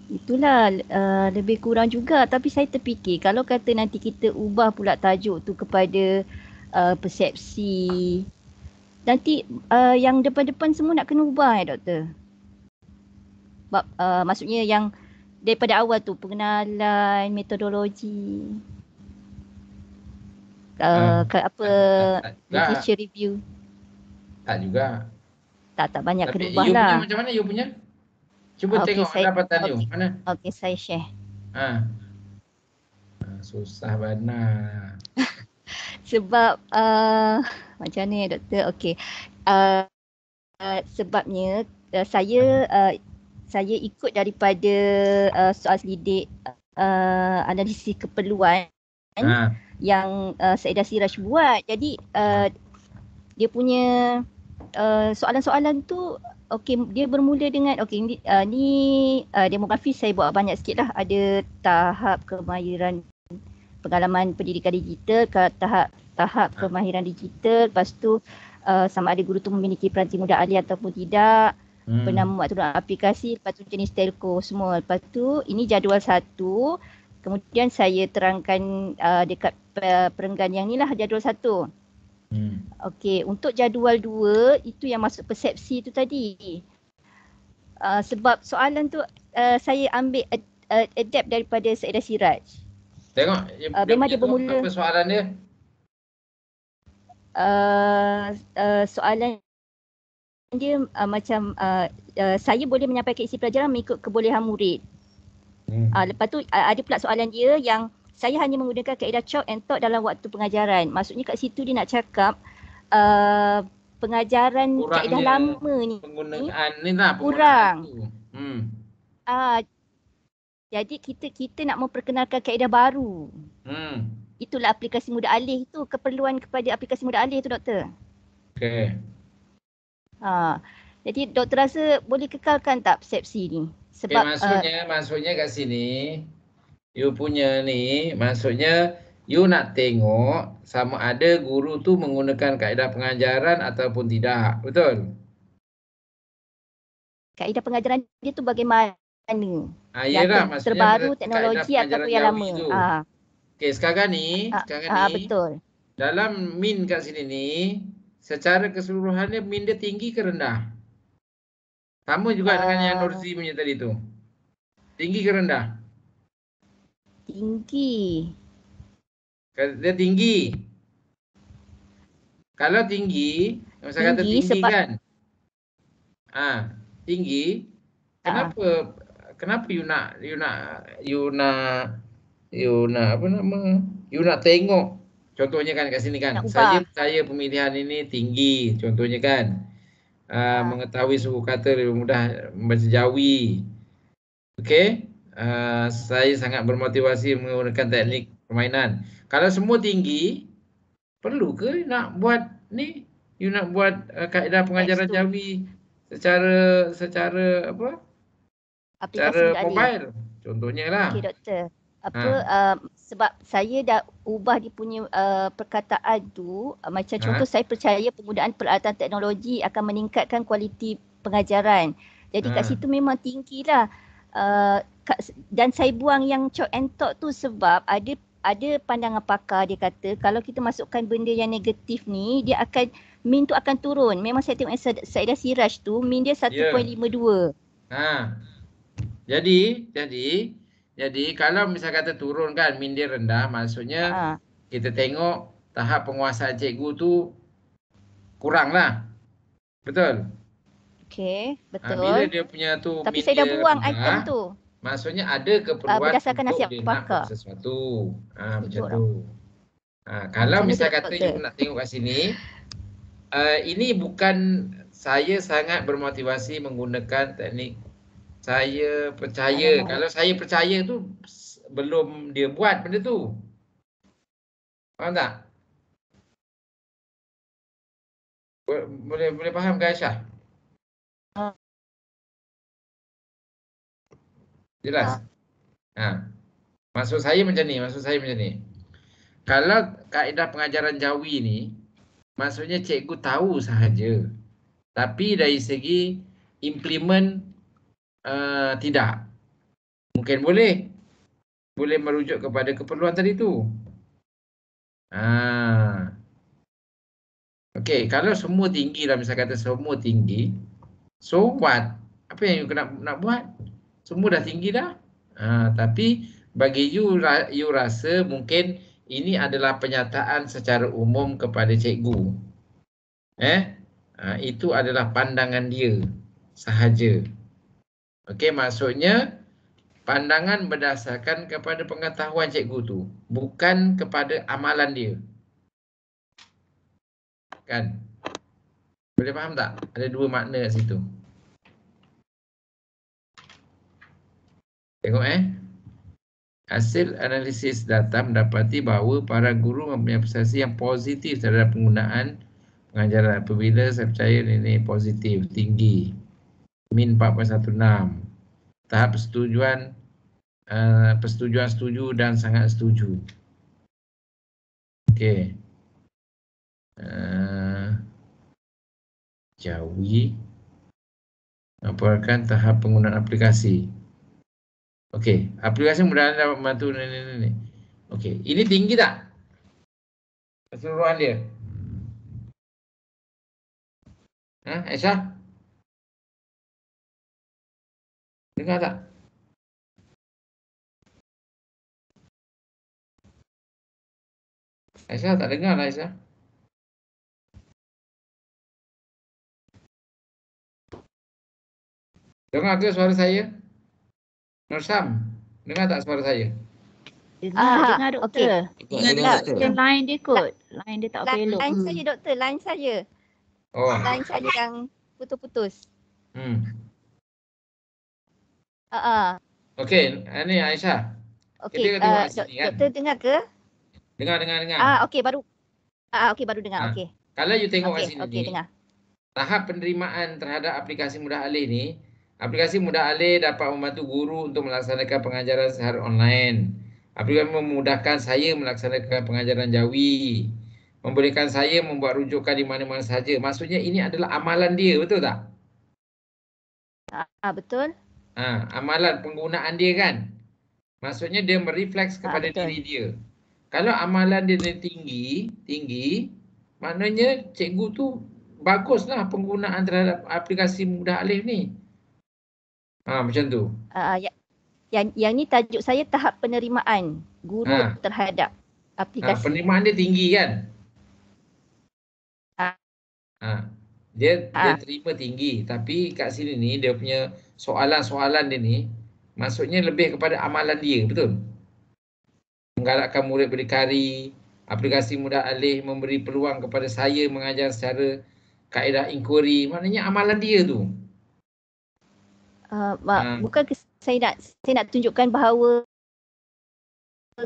Speaker 5: Itulah lebih kurang juga, tapi saya terfikir kalau kata nanti kita ubah pula tajuk tu kepada persepsi, nanti yang depan-depan semua nak kena ubah doktor. Maksudnya yang daripada awal tu pengenalan, metodologi, literature review.
Speaker 2: Tak juga.
Speaker 5: Tak banyak
Speaker 2: tapi
Speaker 5: kena ubah lah.
Speaker 2: You punya macam mana you punya? Cuba tengok dapatan you. Mana?
Speaker 5: Okey, saya share.
Speaker 2: Susah benar.
Speaker 5: Sebab macam ni doktor. Okey. Sebabnya saya ikut daripada soal selidik analisis keperluan yang Saedah Siraj buat. Jadi dia punya soalan-soalan tu dia bermula dengan ni demografi saya buat banyak sikit lah. Ada tahap kemahiran pengalaman pendidikan digital, tahap kemahiran digital, lepas tu sama ada guru tu memiliki peranti mudah alih ataupun tidak, pernah membuat turun aplikasi, lepas tu jenis telco semua. Lepas tu ini jadual 1, kemudian saya terangkan dekat perenggan yang ni lah jadual 1. Okey, untuk jadual 2 itu yang masuk persepsi tu tadi. Sebab soalan tu saya ambil adapt daripada Saedah Siraj.
Speaker 2: Tengok
Speaker 5: memang dia bermula
Speaker 2: apa soalan dia?
Speaker 5: Soalan dia macam saya boleh menyampaikan isi pelajaran mengikut kebolehan murid. Lepas tu ada pula soalan dia yang saya hanya menggunakan kaedah chalk and talk dalam waktu pengajaran. Maksudnya kat situ dia nak cakap pengajaran kaedah lama ni
Speaker 2: penggunaan ni lah
Speaker 5: kurang. Jadi kita nak memperkenalkan kaedah baru. Itulah aplikasi mudah alih tu, keperluan kepada aplikasi mudah alih tu, Doktor.
Speaker 2: Okey.
Speaker 5: Jadi Doktor rasa boleh kekalkan tak persepsi ni? Sebab
Speaker 2: maksudnya kat sini you punya ni, maksudnya you nak tengok sama ada guru tu menggunakan kaedah pengajaran ataupun tidak. Betul?
Speaker 5: Kaedah pengajaran dia tu bagaimana?
Speaker 2: Yang
Speaker 5: terbaru, teknologi ataupun yang lama.
Speaker 2: Okey, sekarang ni
Speaker 5: betul.
Speaker 2: Dalam min kat sini ni, secara keseluruhannya min dia tinggi ke rendah? Sama juga dengan yang Nurzi punya tadi tu. Tinggi ke rendah?
Speaker 5: Tinggi.
Speaker 2: Dia tinggi. Kalau tinggi, saya kata tinggi sebab kan? Tinggi. Kenapa you nak tengok, contohnya kan kat sini kan, saya percaya pemilihan ini tinggi, contohnya kan, mengetahui suku kata lebih mudah membaca Jawi. Okey, saya sangat bermotivasi menggunakan teknik permainan. Kalau semua tinggi, perlu ke nak buat ni, you nak buat kaedah pengajaran Jawi secara apa?
Speaker 5: Aplikasi
Speaker 2: secara mobile, contohnya lah.
Speaker 5: Okey, Doktor. Sebab saya dah ubah dia punya perkataan tu, macam contoh saya percaya penggunaan peralatan teknologi akan meningkatkan kualiti pengajaran. Jadi kat situ memang tinggi lah. Dan saya buang yang chalk and talk tu sebab ada pandangan pakar dia kata kalau kita masukkan benda yang negatif ni, dia akan min tu akan turun. Memang saya tengok Saedah Siraj tu min dia 1.52.
Speaker 2: Jadi kalau misal kata turun kan min dia rendah, maksudnya kita tengok tahap penguasaan cikgu tu kurang lah. Betul?
Speaker 5: Okey, betul.
Speaker 2: Bila dia punya tu
Speaker 5: tapi
Speaker 2: min
Speaker 5: saya dah buang
Speaker 2: rendah,
Speaker 5: item tu.
Speaker 2: Maksudnya ada keperluan
Speaker 5: berdasarkan
Speaker 2: untuk
Speaker 5: nasihat
Speaker 2: dia
Speaker 5: pakar.
Speaker 2: nak sesuatu. Macam tu. Kalau misal kata you nak tengok kat sini, ini bukan saya sangat bermotivasi menggunakan teknik. Saya percaya, kalau saya percaya tu belum dia buat benda tu. Faham tak? Boleh faham ke Aisyah? Jelas? Maksud saya macam ni. Kalau kaedah pengajaran Jawi ni, maksudnya cikgu tahu sahaja. Tapi dari segi implement tidak. Mungkin boleh merujuk kepada keperluan tadi tu. Okey, kalau semua tinggi lah, misal kata semua tinggi, so what? Apa yang you nak buat? Semua dah tinggi dah. Tapi bagi you rasa mungkin ini adalah penyataan secara umum kepada cikgu. Itu adalah pandangan dia sahaja. Okey, maksudnya pandangan berdasarkan kepada pengetahuan cikgu tu, bukan kepada amalan dia. Kan? Boleh faham tak? Ada dua makna kat situ. Tengok Hasil analisis data mendapati bahawa para guru mempunyai persepsi yang positif terhadap penggunaan pengajaran. Apabila saya percaya ini positif, tinggi. Min 4.16. Tahap persetujuan setuju dan sangat setuju. Okey. Jawi laporkan tahap penggunaan aplikasi. Okey, aplikasi mudah dapat membantu ni. Okey, ini tinggi tak? Keseluruhan dia. Aisyah? Dengar tak? Aisyah tak dengar lah Aisyah. Dengar ke suara saya? Nur Sam, dengar tak suara saya?
Speaker 5: Dengar doktor.
Speaker 2: Dengar
Speaker 5: Doktor. Line dia kot. Line dia tak elok.
Speaker 1: Line saya doktor, line saya. Line saya yang putus-putus.
Speaker 2: Okey, ini Aisyah.
Speaker 1: Okey, doktor dengar ke?
Speaker 2: Dengar.
Speaker 1: Okey baru. Baru dengar. Okey.
Speaker 2: Kalau you tengok kat sini
Speaker 1: okey,
Speaker 2: ni,
Speaker 1: dengar.
Speaker 2: tahap penerimaan terhadap aplikasi Mudah Alih ni, aplikasi Mudah Alih dapat membantu guru untuk melaksanakan pengajaran secara online. Aplikasi memudahkan saya melaksanakan pengajaran jawi. Membolehkan saya membuat rujukan di mana-mana saja. Maksudnya ini adalah amalan dia, betul tak?
Speaker 1: Betul.
Speaker 2: Amalan penggunaan dia kan. Maksudnya dia merefleks kepada diri dia. Kalau amalan dia tinggi, maknanya cikgu tu baguslah penggunaan terhadap aplikasi Mudah Alih ni. Macam tu.
Speaker 1: Yang ni tajuk saya tahap penerimaan guru terhadap aplikasi.
Speaker 2: Penerimaan dia tinggi kan? Dia terima tinggi, tapi kat sini ni dia punya soalan-soalan dia ni maksudnya lebih kepada amalan dia, betul? Menggalakkan murid berdikari, aplikasi Mudah Alih memberi peluang kepada saya mengajar secara kaedah inquiry, maknanya amalan dia tu.
Speaker 1: Bukan saya nak tunjukkan bahawa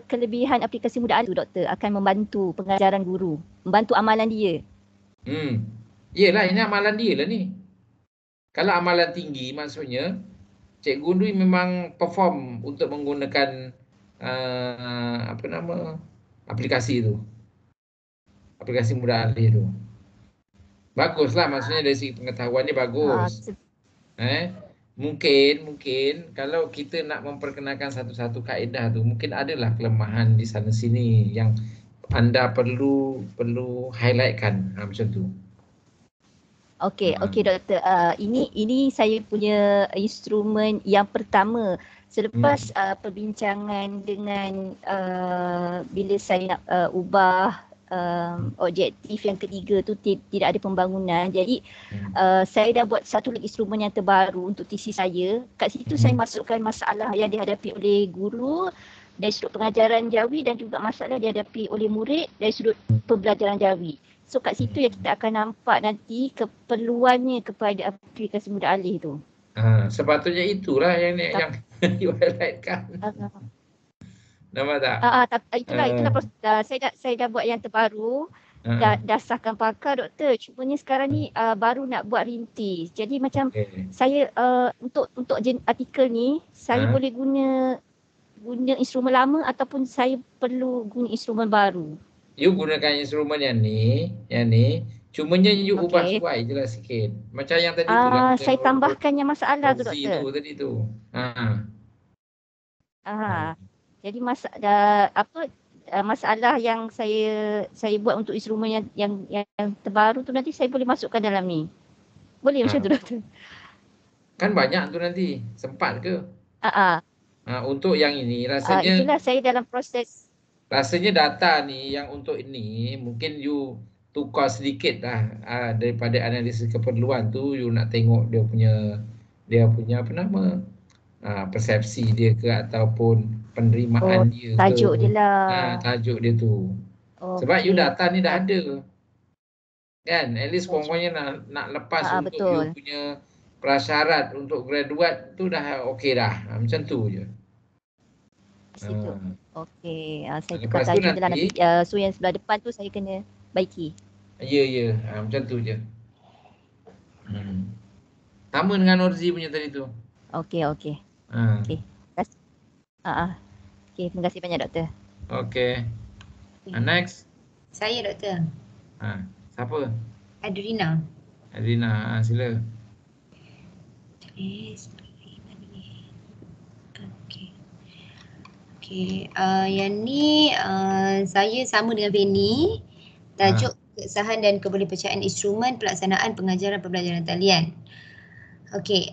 Speaker 1: kelebihan aplikasi Mudah Alih tu doktor akan membantu pengajaran guru, membantu amalan dia.
Speaker 2: Yelah, ini amalan dia lah ni. Kalau amalan tinggi maksudnya cikgu ni memang perform untuk menggunakan aplikasi tu. Aplikasi Mudah Alih tu. Baguslah, maksudnya dari segi pengetahuan dia bagus. Mungkin kalau kita nak memperkenalkan satu-satu kaedah tu, mungkin adalah kelemahan di sana sini yang anda perlu highlightkan, macam tu.
Speaker 1: Okey doktor. Ini saya punya instrumen yang pertama selepas perbincangan dengan bila saya nak ubah objektif yang ketiga tu tidak ada pembangunan. Jadi saya dah buat satu lagi instrumen yang terbaru untuk tesis saya. Kat situ saya masukkan masalah yang dihadapi oleh guru dari sudut pengajaran jawi dan juga masalah dihadapi oleh murid dari sudut pembelajaran jawi. So kat situ yang kita akan nampak nanti keperluannya kepada aplikasi Mudah Alih tu.
Speaker 2: Sepatutnya itulah yang you highlightkan. Nampak tak?
Speaker 1: Itulah saya dah buat yang terbaru. Dah sahkan pakar doktor. Cumanya sekarang ni baru nak buat rintis. Jadi macam saya untuk artikel ni saya boleh guna instrumen lama ataupun saya perlu guna instrumen baru.
Speaker 2: You gunakan instrumen yang ni, cumanya you ubah suai je lah sikit. Macam yang tadi tu lah.
Speaker 1: Saya tambahkan yang masalah tu doktor.
Speaker 2: Tadi tu.
Speaker 1: Jadi masalah yang saya buat untuk instrumen yang terbaru tu nanti saya boleh masukkan dalam ni. Boleh macam tu doktor?
Speaker 2: Kan banyak tu nanti. Sempat ke? Untuk yang ini rasanya
Speaker 1: itulah saya dalam proses.
Speaker 2: Rasanya data ni yang untuk ini mungkin you tukar sedikit lah daripada analisis keperluan tu. You nak tengok dia punya persepsi dia ke ataupun penerimaan dia ke.
Speaker 1: Tajuk dia lah.
Speaker 2: Tajuk dia tu. Sebab you data ni dah ada. Kan? At least pokoknya nak lepas untuk you punya prasyarat untuk graduate tu dah okey dah. Macam tu je.
Speaker 1: Situ. Okey, saya tukar
Speaker 2: Lepas tu
Speaker 1: tajuk je lah
Speaker 2: nanti,
Speaker 1: nanti. So yang sebelah depan tu saya kena baiki.
Speaker 2: ya, macam tu je. Sama dengan Orzi punya tadi tu.
Speaker 1: Okey, okey.
Speaker 2: Ha.
Speaker 1: Okey. Terima kasih. Okey, terima kasih banyak doktor.
Speaker 2: Okey. Next.
Speaker 3: Saya doktor.
Speaker 2: Siapa?
Speaker 3: Adrina.
Speaker 2: Adrina, sila.
Speaker 3: Okey, yang ni saya sama dengan Benny. Tajuk keabsahan dan kebolehpercayaan instrumen pelaksanaan pengajaran pembelajaran talian. Okey,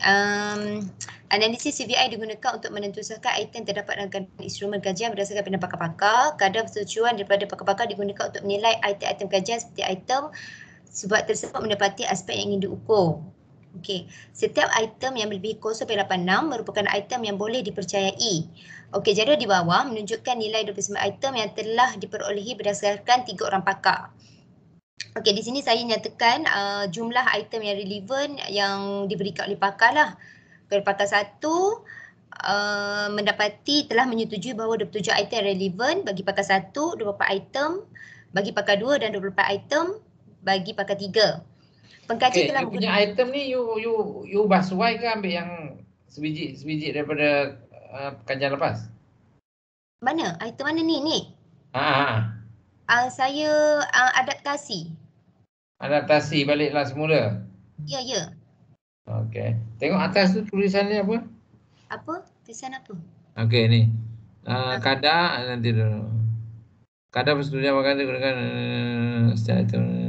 Speaker 3: analisis CVI digunakan untuk menentukan item terdapat dalam instrumen kajian berdasarkan pendapat pakar-pakar. Kadar persetujuan daripada pakar-pakar digunakan untuk menilai item-item kajian seperti item sebab tersebut mendapati aspek yang ingin diukur. Okey, setiap item yang melebihi 0.86 merupakan item yang boleh dipercayai. Okey, jadual di bawah menunjukkan nilai 29 item yang telah diperolehi berdasarkan 3 orang pakar. Okey, di sini saya nyatakan jumlah item yang relevan yang diberikan oleh pakar lah. Kalau pakar 1 mendapati telah menyetujui bahawa 27 item relevan bagi pakar 1, 24 item bagi pakar 2 dan 24 item bagi pakar 3. Pengkaji telah
Speaker 2: punya item ni you ubah suai ke ambil yang sebiji daripada kajian lepas?
Speaker 3: Mana? Item mana ni? Saya adaptasi.
Speaker 2: Adaptasi baliklah semula?
Speaker 3: Ya.
Speaker 2: Okey. Tengok atas tu tulisannya apa?
Speaker 3: Apa? Tulisan apa?
Speaker 2: Okey ni. Kadar nanti dulu. Kadar persetujuan pakar digunakan setiap item.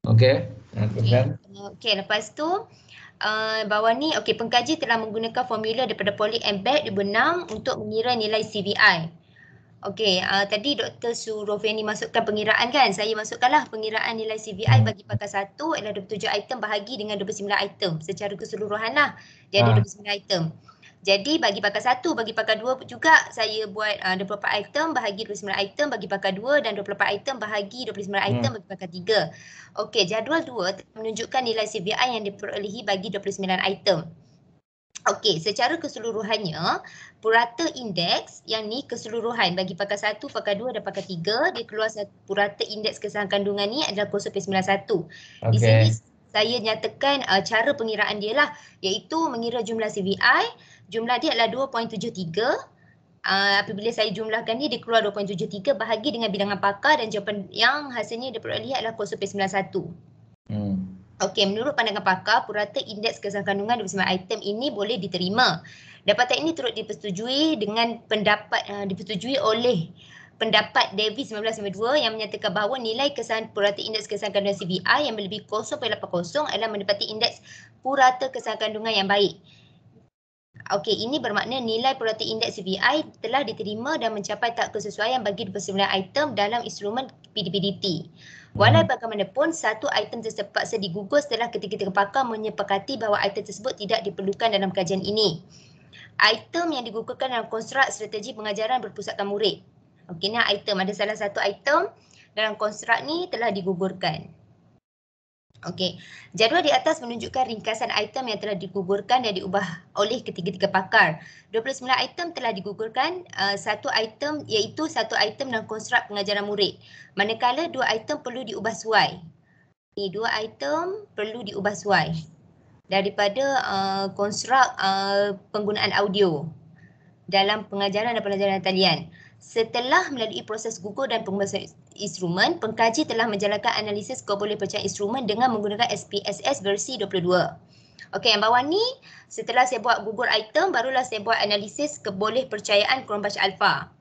Speaker 2: Okey.
Speaker 3: Okey, lepas tu bawah ni pengkaji telah menggunakan formula daripada Pauling and Beck 2006 untuk mengira nilai CVI. Okey, tadi Dr. Suroveni masukkan pengiraan kan? Saya masukkanlah pengiraan nilai CVI bagi pakar 1 adalah 27 item bahagi dengan 29 item. Secara keseluruhan lah, dia ada 29 item. Jadi bagi pakar 1, bagi pakar 2 juga saya buat 24 item bahagi 29 item bagi pakar 2 dan 24 item bahagi 29 item bagi pakar 3. Okey, jadual 2 menunjukkan nilai CVI yang diperolehi bagi 29 item. Okey, secara keseluruhannya, purata indeks yang ni keseluruhan bagi pakar 1, pakar 2 dan pakar 3, dia keluar purata indeks kesahan kandungan ni adalah 0.91. Di sini saya nyatakan cara pengiraan dia lah, iaitu mengira jumlah CVI, jumlah dia adalah 2.73. Apabila saya jumlahkan dia keluar 2.73 bahagi dengan bilangan pakar dan jawapan yang hasilnya diperolehi adalah 0.91. Okey, menurut pandangan pakar, purata indeks kesahan kandungan 29 item ini boleh diterima. Dapatan ini turut dipersetujui dengan dipersetujui oleh pendapat Davis 1992 yang menyatakan bahawa nilai kesahan purata indeks kesahan kandungan CVI yang melebihi 0.80 adalah mendapati indeks purata kesahan kandungan yang baik. Okey, ini bermakna nilai purata indeks CVI telah diterima dan mencapai tahap kesesuaian bagi 29 item dalam instrumen PDPDT. Walau bagaimanapun, satu item terpaksa digugur setelah ketiga-tiga pakar menyepakati bahawa item tersebut tidak diperlukan dalam kajian ini. Item yang digugurkan dalam konstruk strategi pengajaran berpusatkan murid. Okey, ni item. Ada salah satu item dalam konstruk ni telah digugurkan. Okey, jadual di atas menunjukkan ringkasan item yang telah digugurkan dan diubah oleh ketiga-tiga pakar. 29 item telah digugurkan, satu item iaitu satu item dalam konstruk pengajaran murid. Manakala dua item perlu diubah suai. Ini dua item perlu diubah suai daripada konstruk penggunaan audio dalam pengajaran dan pelajaran talian. Setelah melalui proses gugur dan pembahasan instrumen, pengkaji telah menjalankan analisis kebolehpercayaan instrumen dengan menggunakan SPSS versi 22. Okey, yang bawah ni setelah saya buat gugur item, barulah saya buat analisis kebolehpercayaan Cronbach alpha.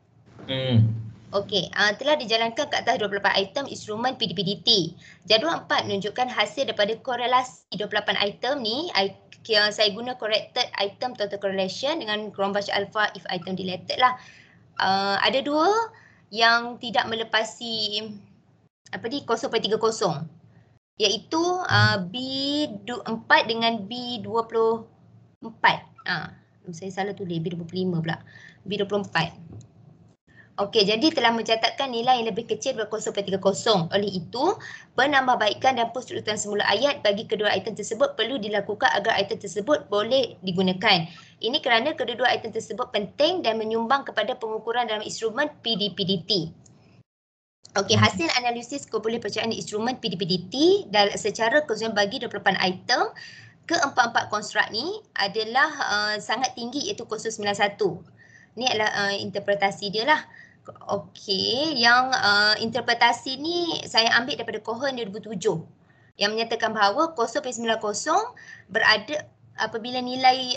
Speaker 3: Okey, telah dijalankan ke atas 28 item instrumen PDPDT. Jadual 4 menunjukkan hasil daripada korelasi 28 item ni. Saya guna corrected item total correlation dengan Cronbach alpha if item deleted lah. Ada dua yang tidak melepasi 0.30 iaitu B4 dengan B24. Saya salah tulis B25 pula. B24.
Speaker 6: Okey, jadi telah mencatatkan nilai yang lebih kecil daripada 0.30. Oleh itu, penambahbaikan dan penstrukturan semula ayat bagi kedua item tersebut perlu dilakukan agar item tersebut boleh digunakan. Ini kerana kedua-dua item tersebut penting dan menyumbang kepada pengukuran dalam instrumen PDPDT. Okey, hasil analisis kebolehpercayaan instrumen PDPDT secara keseluruhan bagi 28 item keempat-empat konstruk ni adalah sangat tinggi, iaitu 0.91. Ni adalah interpretasi dia lah. Okey, yang interpretasi ni saya ambil daripada Cohen 2007 yang menyatakan bahawa 0.90 berada apabila nilai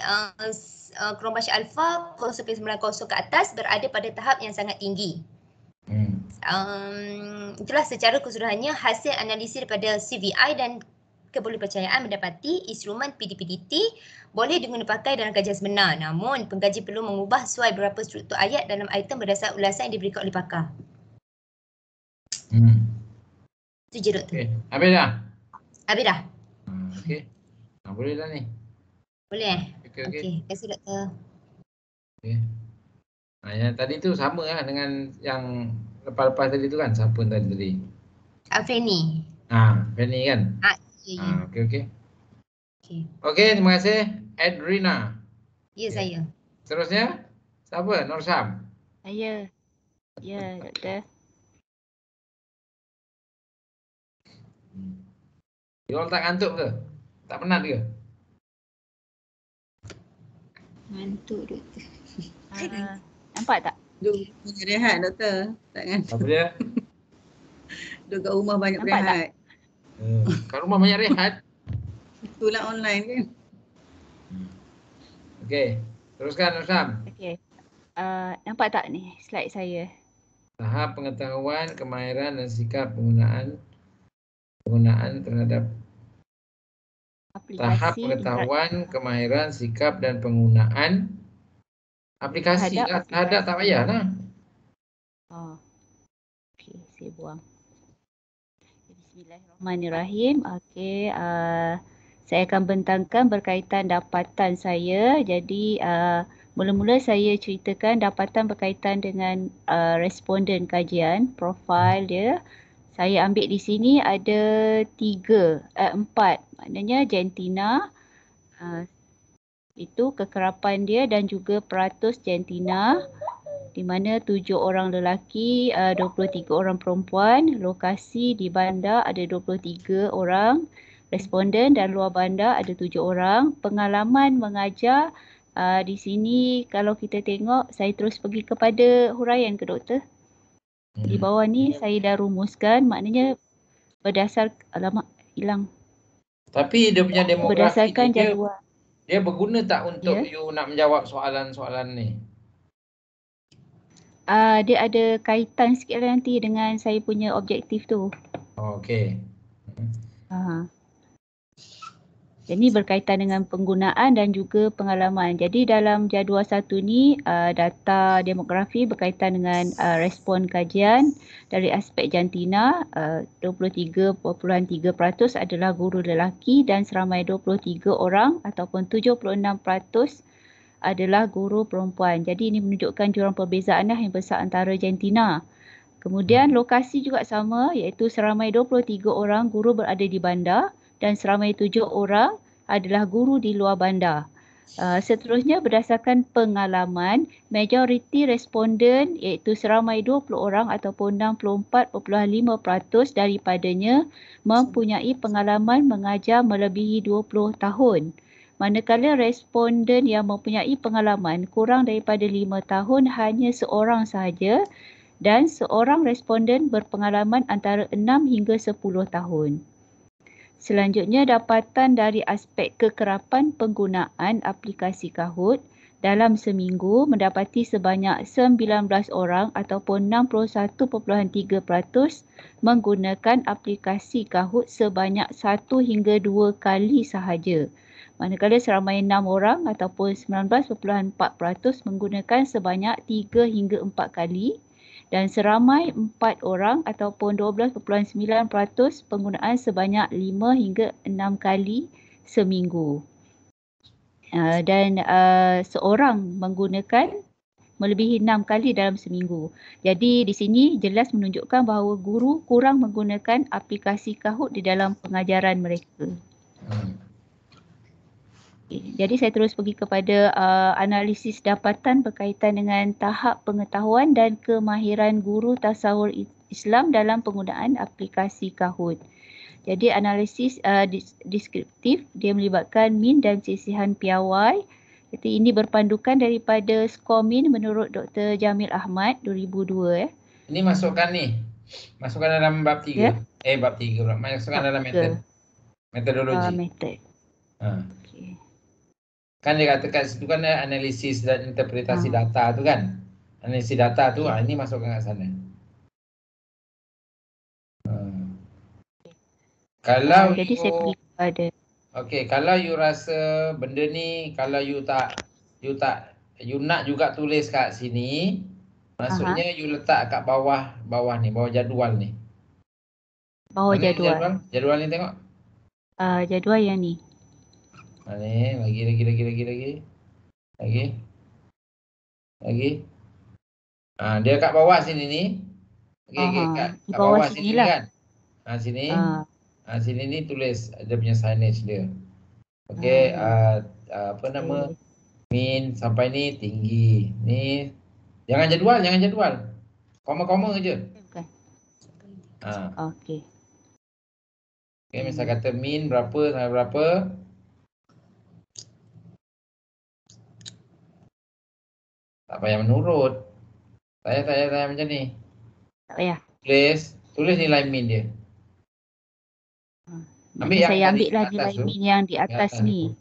Speaker 6: Krombash alfa 0.90 ke atas berada pada tahap yang sangat tinggi. Itulah secara keseluruhannya hasil analisis daripada CVI dan kebolehpercayaan mendapati instrumen PDPDT boleh digunakan pakai dalam kajian sebenar. Namun, pengkaji perlu mengubah sesuai beberapa struktur ayat dalam item berdasarkan ulasan yang diberikan oleh pakar. Itu je, Doktor.
Speaker 2: Okay. Habis dah?
Speaker 6: Habis dah.
Speaker 2: Okey. Boleh dah ni.
Speaker 6: Boleh Okey. Terima kasih, Doktor.
Speaker 2: Okey. Yang tadi tu sama lah dengan yang lepas-lepas tadi tu kan? Siapa tadi?
Speaker 6: Fanny.
Speaker 2: Fanny kan?
Speaker 6: Ya.
Speaker 2: Okey. Okey, terima kasih. Edrina.
Speaker 6: Ya, saya.
Speaker 2: Seterusnya, siapa? Norsam.
Speaker 5: Saya. Ya, Doktor.
Speaker 2: You all tak ngantuk ke? Tak penat ke?
Speaker 1: Ngantuk, Doktor.
Speaker 5: Nampak tak?
Speaker 4: Duduk rehat, Doktor. Tak ngantuk.
Speaker 2: Apa dia?
Speaker 4: Duduk kat rumah banyak
Speaker 5: Nampak
Speaker 4: berehat.
Speaker 2: Kat rumah banyak rehat.
Speaker 4: Itulah online kan.
Speaker 2: Okey. Teruskan, Norsam.
Speaker 5: Okey. Nampak tak ni slide saya?
Speaker 2: Tahap pengetahuan, kemahiran dan sikap penggunaan terhadap
Speaker 5: Aplikasi.
Speaker 2: tahap pengetahuan, kemahiran, sikap dan penggunaan aplikasi terhadap tak payahlah.
Speaker 5: Okey, saya buang. Bismillahirrahmanirrahim. Okey, saya akan bentangkan berkaitan dapatan saya. Jadi mula-mula saya ceritakan dapatan berkaitan dengan responden kajian, profil dia. Saya ambil di sini ada 4. Maknanya jantina, itu kekerapan dia dan juga peratus jantina, di mana 7 orang lelaki, 23 orang perempuan. Lokasi di bandar ada 23 orang. Responden dan luar bandar ada 7 orang. Pengalaman mengajar di sini kalau kita tengok, saya terus pergi kepada huraian ke, Doktor? Di bawah ni saya dah rumuskan, maknanya berdasar hilang.
Speaker 2: Tapi dia punya demografi
Speaker 5: berdasarkan jadual.
Speaker 2: Dia berguna tak untuk you nak menjawab soalan-soalan ni?
Speaker 5: Dia ada kaitan sikit lah nanti dengan saya punya objektif tu.
Speaker 2: Okey.
Speaker 5: Jadi berkaitan dengan penggunaan dan juga pengalaman. Jadi dalam jadual 1 ni data demografi berkaitan dengan respon kajian dari aspek jantina. 23.3% adalah guru lelaki dan seramai 23 orang ataupun 76% adalah guru perempuan. Jadi ini menunjukkan jurang perbezaan yang besar antara jantina. Kemudian lokasi juga sama, iaitu seramai 23 orang guru berada di bandar dan seramai 7 orang adalah guru di luar bandar. Seterusnya berdasarkan pengalaman, majoriti responden iaitu seramai 20 orang ataupun 64.5% daripadanya mempunyai pengalaman mengajar melebihi 20 tahun. Manakala responden yang mempunyai pengalaman kurang daripada 5 tahun hanya seorang sahaja dan seorang responden berpengalaman antara 6 hingga 10 tahun. Selanjutnya, dapatan dari aspek kekerapan penggunaan aplikasi Kahoot dalam seminggu mendapati sebanyak 19 orang ataupun 61.3% menggunakan aplikasi Kahoot sebanyak 1 hingga 2 kali sahaja. Manakala seramai 6 orang ataupun 19.4% menggunakan sebanyak 3 hingga 4 kali dan seramai 4 orang ataupun 12.9% penggunaan sebanyak 5 hingga 6 kali seminggu. Dan seorang menggunakan melebihi 6 kali dalam seminggu. Jadi di sini jelas menunjukkan bahawa guru kurang menggunakan aplikasi Kahoot di dalam pengajaran mereka. Jadi saya terus pergi kepada analisis dapatan berkaitan dengan tahap pengetahuan dan kemahiran guru tasawur Islam dalam penggunaan aplikasi Kahoot. Jadi analisis deskriptif dia melibatkan min dan sisihan piawai. Jadi ini berpandukan daripada skor min menurut Dr. Jamil Ahmad 2002.
Speaker 2: Ini masukkan dalam bab 3. Yeah? Bab 3 pula. Masukkan bab dalam metodologi.
Speaker 5: Metod.
Speaker 2: Okay. Kan dia kata kat situ kan analisis dan interpretasi data tu kan. Analisis data tu ini masukkan kat sana. Kalau
Speaker 5: jadi saya pergi kepada
Speaker 2: kalau you rasa benda ni kalau you nak juga tulis kat sini, maksudnya you letak kat bawah ni, bawah jadual ni.
Speaker 5: Bawah jadual.
Speaker 2: Jadual ni tengok.
Speaker 5: Jadual yang ni.
Speaker 2: Ni lagi. Dia kat bawah sini ni. Kat bawah sini kan. Sini. Sini ni tulis dia punya signage dia. Okey, apa nama? Min sampai ni tinggi. Ni jangan jadual. Koma-koma je.
Speaker 5: Okey.
Speaker 2: Okey, misal kata min berapa sampai berapa? Tak payah menurut. Tak payah macam ni.
Speaker 5: Tak payah.
Speaker 2: Tulis nilai min dia.
Speaker 5: Saya ambil lah nilai min yang di atas ni.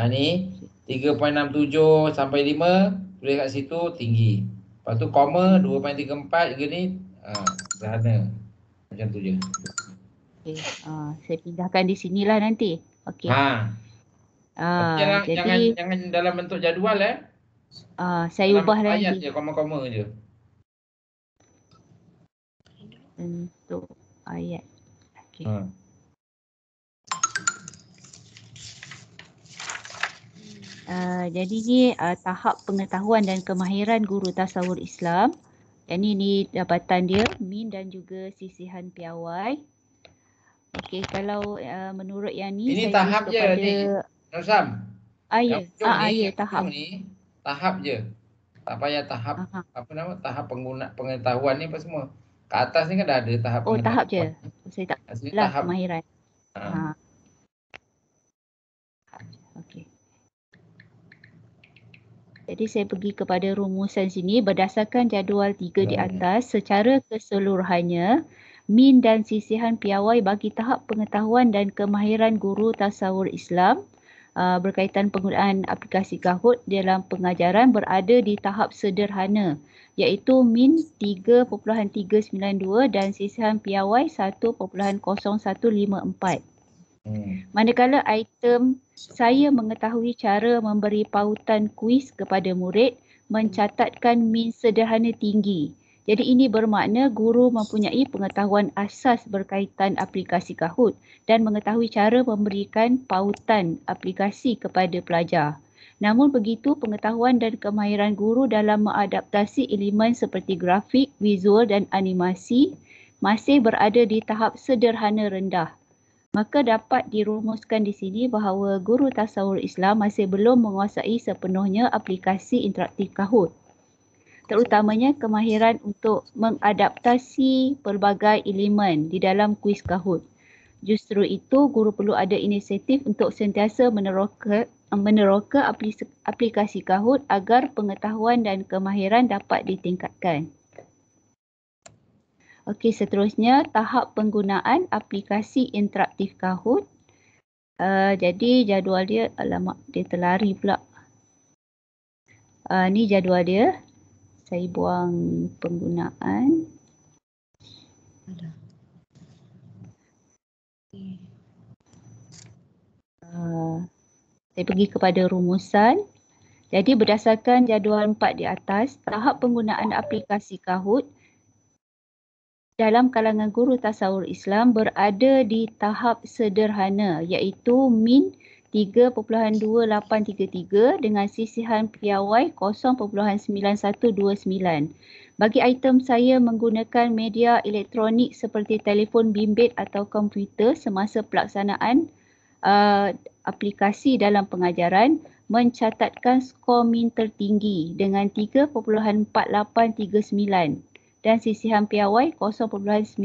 Speaker 2: Ni 3.67 sampai 5 tulis kat situ tinggi. Lepas tu koma 2.34 ke ni sederhana. Macam tu je.
Speaker 5: Okey. Saya pindahkan di sinilah nanti. Okey.
Speaker 2: Jangan dalam bentuk jadual
Speaker 5: saya
Speaker 2: dalam
Speaker 5: ubah
Speaker 2: ayat
Speaker 5: lagi.
Speaker 2: je, koma-koma je.
Speaker 5: Bentuk ayat. Okey. Jadi ni tahap pengetahuan dan kemahiran guru tasawur Islam. Yang ni dapatan dia, min dan juga sisihan piawai. Okey, kalau menurut yang ni
Speaker 2: ini
Speaker 5: saya
Speaker 2: tahap je ni. Nusam.
Speaker 5: Ya, tahap.
Speaker 2: Ni tahap je. Tak payah tahap tahap pengetahuan ni apa semua. Kat atas ni kan dah ada tahap pengetahuan.
Speaker 5: Tahap je. Saya tak tahap kemahiran. Okey. Jadi saya pergi kepada rumusan sini berdasarkan jadual 3 di atas secara keseluruhannya min dan sisihan piawai bagi tahap pengetahuan dan kemahiran guru tasawur Islam berkaitan penggunaan aplikasi Kahoot dalam pengajaran berada di tahap sederhana iaitu min 3.392 dan sisihan piawai 1.0154. Manakala item saya mengetahui cara memberi pautan kuis kepada murid mencatatkan min sederhana tinggi. Jadi ini bermakna guru mempunyai pengetahuan asas berkaitan aplikasi Kahoot dan mengetahui cara memberikan pautan aplikasi kepada pelajar. Namun begitu, pengetahuan dan kemahiran guru dalam mengadaptasi elemen seperti grafik, visual dan animasi masih berada di tahap sederhana rendah. Maka dapat dirumuskan di sini bahawa guru tasawur Islam masih belum menguasai sepenuhnya aplikasi interaktif Kahoot. Terutamanya kemahiran untuk mengadaptasi pelbagai elemen di dalam kuis Kahoot. Justru itu, guru perlu ada inisiatif untuk sentiasa meneroka aplikasi Kahoot agar pengetahuan dan kemahiran dapat ditingkatkan. Okey, seterusnya tahap penggunaan aplikasi interaktif Kahoot. Jadi jadual dia, alamak dia terlari pula. Ni jadual dia. Saya buang penggunaan. Saya pergi kepada rumusan. Jadi berdasarkan jadual 4 di atas, tahap penggunaan aplikasi Kahoot dalam kalangan guru tasawur Islam berada di tahap sederhana iaitu min 3.2833 dengan sisihan piawai 0.9129. Bagi item saya menggunakan media elektronik seperti telefon bimbit atau komputer semasa pelaksanaan aplikasi dalam pengajaran mencatatkan skor min tertinggi dengan 3.4839 dan sisihan piawai 0.9616.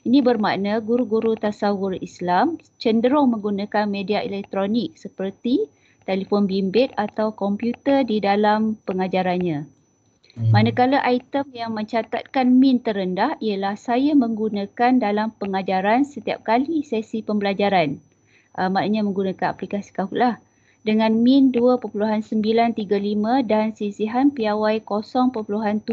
Speaker 5: Ini bermakna guru-guru tasawur Islam cenderung menggunakan media elektronik seperti telefon bimbit atau komputer di dalam pengajarannya. Manakala item yang mencatatkan min terendah ialah saya menggunakan dalam pengajaran setiap kali sesi pembelajaran. Maknanya menggunakan aplikasi Kahoot lah. Dengan min 2.935 dan sisihan piawai 0.727.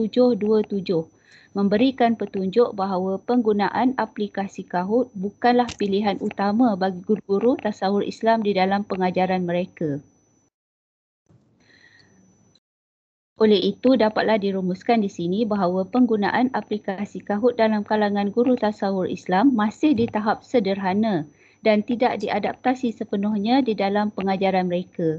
Speaker 5: Memberikan petunjuk bahawa penggunaan aplikasi Kahoot bukanlah pilihan utama bagi guru-guru tasawur Islam di dalam pengajaran mereka. Oleh itu, dapatlah dirumuskan di sini bahawa penggunaan aplikasi Kahoot dalam kalangan guru tasawur Islam masih di tahap sederhana dan tidak diadaptasi sepenuhnya di dalam pengajaran mereka.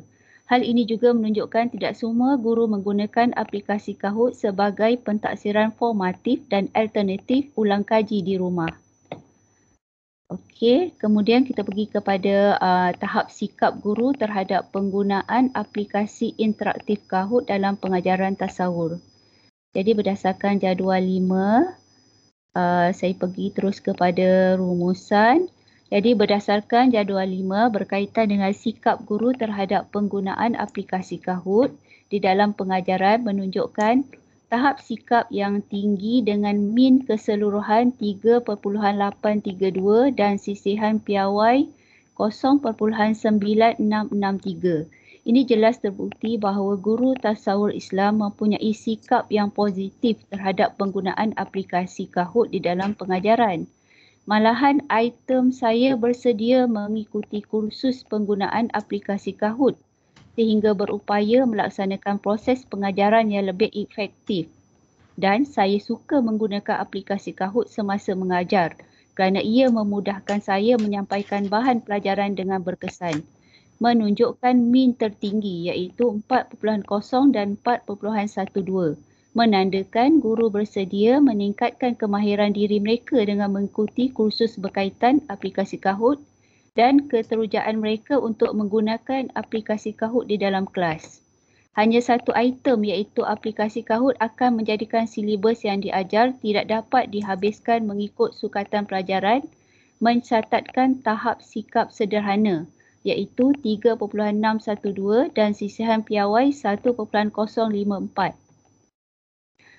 Speaker 5: Hal ini juga menunjukkan tidak semua guru menggunakan aplikasi Kahoot sebagai pentaksiran formatif dan alternatif ulang kaji di rumah. Okey, kemudian kita pergi kepada tahap sikap guru terhadap penggunaan aplikasi interaktif Kahoot dalam pengajaran tasawur. Jadi berdasarkan jadual 5, saya pergi terus kepada rumusan. Jadi berdasarkan jadual 5 berkaitan dengan sikap guru terhadap penggunaan aplikasi Kahoot di dalam pengajaran menunjukkan tahap sikap yang tinggi dengan min keseluruhan 3.832 dan sisihan piawai 0.9663. Ini jelas terbukti bahawa guru tasawur Islam mempunyai sikap yang positif terhadap penggunaan aplikasi Kahoot di dalam pengajaran. Malahan item saya bersedia mengikuti kursus penggunaan aplikasi Kahoot sehingga berupaya melaksanakan proses pengajaran yang lebih efektif. Dan saya suka menggunakan aplikasi Kahoot semasa mengajar kerana ia memudahkan saya menyampaikan bahan pelajaran dengan berkesan. Menunjukkan min tertinggi iaitu 4.0 dan 4.12. Menandakan guru bersedia meningkatkan kemahiran diri mereka dengan mengikuti kursus berkaitan aplikasi Kahoot dan keterujaan mereka untuk menggunakan aplikasi Kahoot di dalam kelas. Hanya satu item iaitu aplikasi Kahoot akan menjadikan silibus yang diajar tidak dapat dihabiskan mengikut sukatan pelajaran, mencatatkan tahap sikap sederhana iaitu 3.612 dan sisihan piawai 1.054.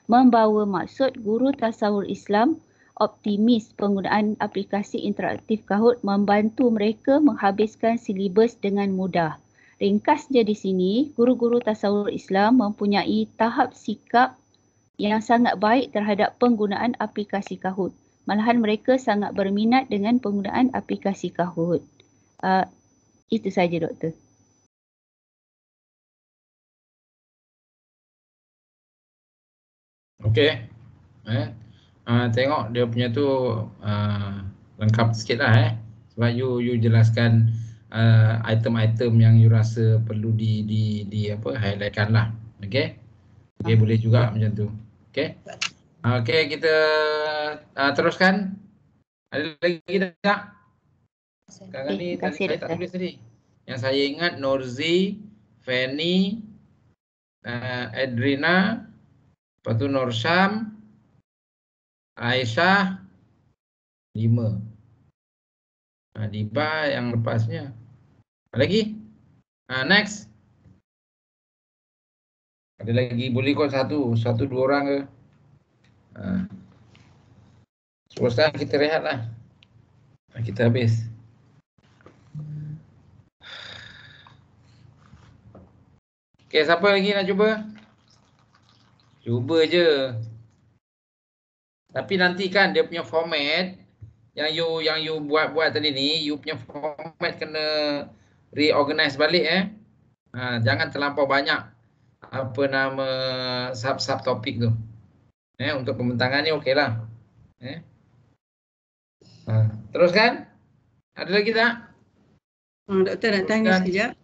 Speaker 5: Membawa maksud guru tasawur Islam optimis penggunaan aplikasi interaktif Kahoot membantu mereka menghabiskan silibus dengan mudah. Ringkasnya di sini, guru-guru tasawur Islam mempunyai tahap sikap yang sangat baik terhadap penggunaan aplikasi Kahoot. Malahan mereka sangat berminat dengan penggunaan aplikasi Kahoot. Itu saja, Doktor.
Speaker 2: Okey. Tengok dia punya tu lengkap sikit lah sebab you jelaskan item-item yang you rasa perlu di highlightkan lah. Okey. Okey, boleh juga macam tu. Okey. Okey, kita teruskan. Ada lagi tak? Sekarang ni tadi saya tak tulis tadi. Yang saya ingat Norzi, Fanny, Adrina, lepas tu Norsham, Aisyah, 5. Diba yang lepasnya. Ada lagi? Next. Ada lagi, boleh kot satu dua orang ke? So sekarang kita rehat lah. Kita habis. Okay, siapa lagi nak cuba? Cuba je. Tapi nanti kan dia punya format yang you buat tadi ni, you punya format kena reorganize balik jangan terlampau banyak sub topik tu. Untuk pembentangan ni okeylah. Teruskan? Ada lagi tak?
Speaker 4: Doktor nak tanya sekejap.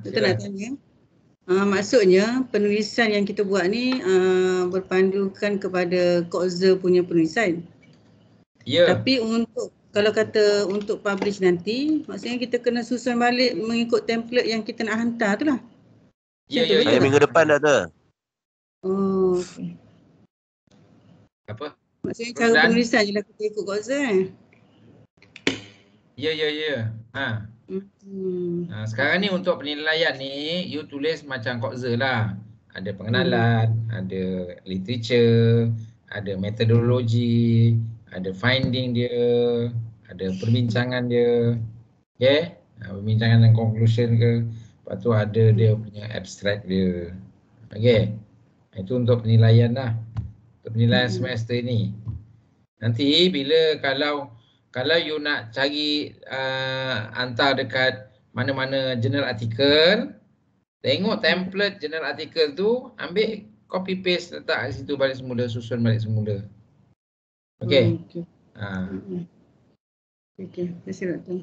Speaker 4: Doktor nak tanya. Maksudnya penulisan yang kita buat ni berpandukan kepada Koza punya penulisan.
Speaker 2: Ya.
Speaker 4: Tapi kalau kata untuk publish nanti, maksudnya kita kena susun balik mengikut template yang kita nak hantar tu lah.
Speaker 2: Ya.
Speaker 7: Saya minggu depan, Doktor.
Speaker 4: Oh, okey.
Speaker 2: Apa?
Speaker 4: Maksudnya cara penulisan je lah kita ikut Koza kan?
Speaker 2: Ya. Sekarang ni untuk penilaian ni, you tulis macam Koza lah. Ada pengenalan, ada literature, ada metodologi, ada finding dia, ada perbincangan dia. Okay? Perbincangan dan conclusion ke. Lepas tu ada dia punya abstract dia. Okay? Itu untuk penilaian lah. Untuk penilaian semester ini. Nanti bila kalau you nak cari hantar dekat mana-mana jurnal artikel, tengok template jurnal artikel tu, ambil copy paste letak kat situ balik semula, susun balik semula. Okey.
Speaker 4: Okey, terima kasih Doktor.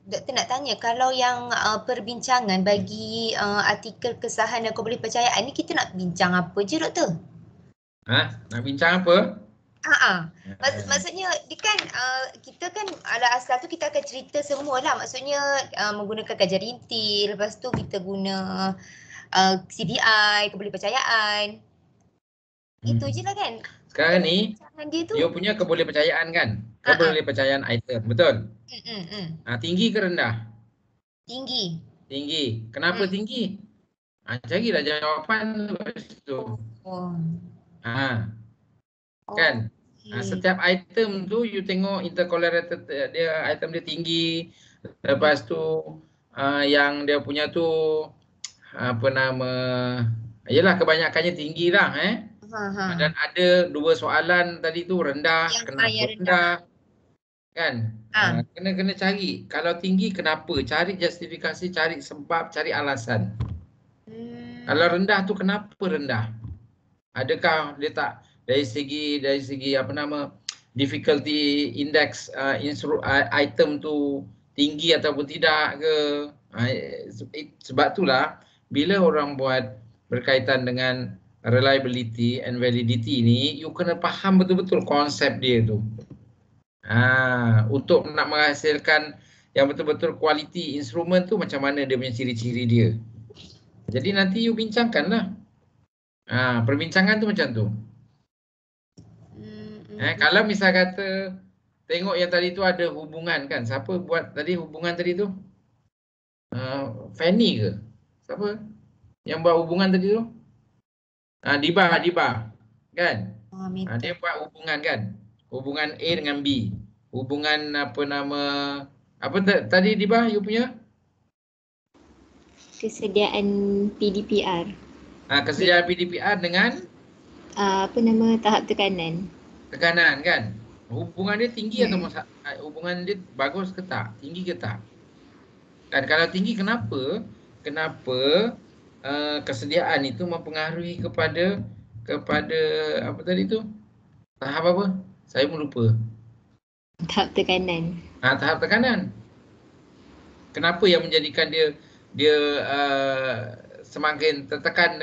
Speaker 6: Doktor nak tanya, kalau yang perbincangan bagi artikel kesahan dan kebolehpercayaan ni, kita nak bincang apa je Doktor?
Speaker 2: Nak bincang apa?
Speaker 6: Maksudnya dia kan kita kan ala asal tu kita akan cerita semualah, maksudnya menggunakan kajian rintil, lepas tu kita guna CBI, kebolehpercayaan. Itu je lah kan.
Speaker 2: Sekarang ni you punya kebolehpercayaan kan? Kebolehpercayaan item, betul? Tinggi ke rendah? Tinggi. Kenapa tinggi? Carilah jawapan tu. Kan? Setiap item tu you tengok intercorrelated dia, item dia tinggi. Lepas tu yang dia punya tu apa nama, yalah kebanyakannya tinggi lah dan ada dua soalan tadi tu rendah, kenapa rendah? Kan? Kena cari. Kalau tinggi kenapa? Cari justifikasi, cari sebab, cari alasan. Kalau rendah tu kenapa rendah? Adakah dia tak dari segi apa nama difficulty index item tu tinggi ataupun tidak ke? Sebab itulah bila orang buat berkaitan dengan reliability and validity ni, you kena faham betul-betul konsep dia tu. Untuk nak menghasilkan yang betul-betul quality instrument tu, macam mana dia punya ciri-ciri dia. Jadi nanti you bincangkanlah. Perbincangan tu macam tu. Kalau misal kata tengok yang tadi tu ada hubungan kan, siapa buat tadi hubungan tadi tu? Fanny ke? Siapa yang buat hubungan tadi tu? Diba kan? Dia buat hubungan kan? Hubungan A dengan B. Hubungan apa nama, apa tadi Diba you punya?
Speaker 5: Kesediaan PDPR.
Speaker 2: Kesediaan PDPR dengan?
Speaker 5: Apa nama, tahap tekanan.
Speaker 2: Tekanan kan? Hubungan dia tinggi atau hubungan dia bagus ke tak? Tinggi ke tak? Kan kalau tinggi kenapa? Kesediaan itu mempengaruhi kepada apa tadi tu? Tahap apa? Saya pun lupa.
Speaker 5: Tahap tekanan.
Speaker 2: Tahap tekanan. Kenapa yang menjadikan dia semakin tertekan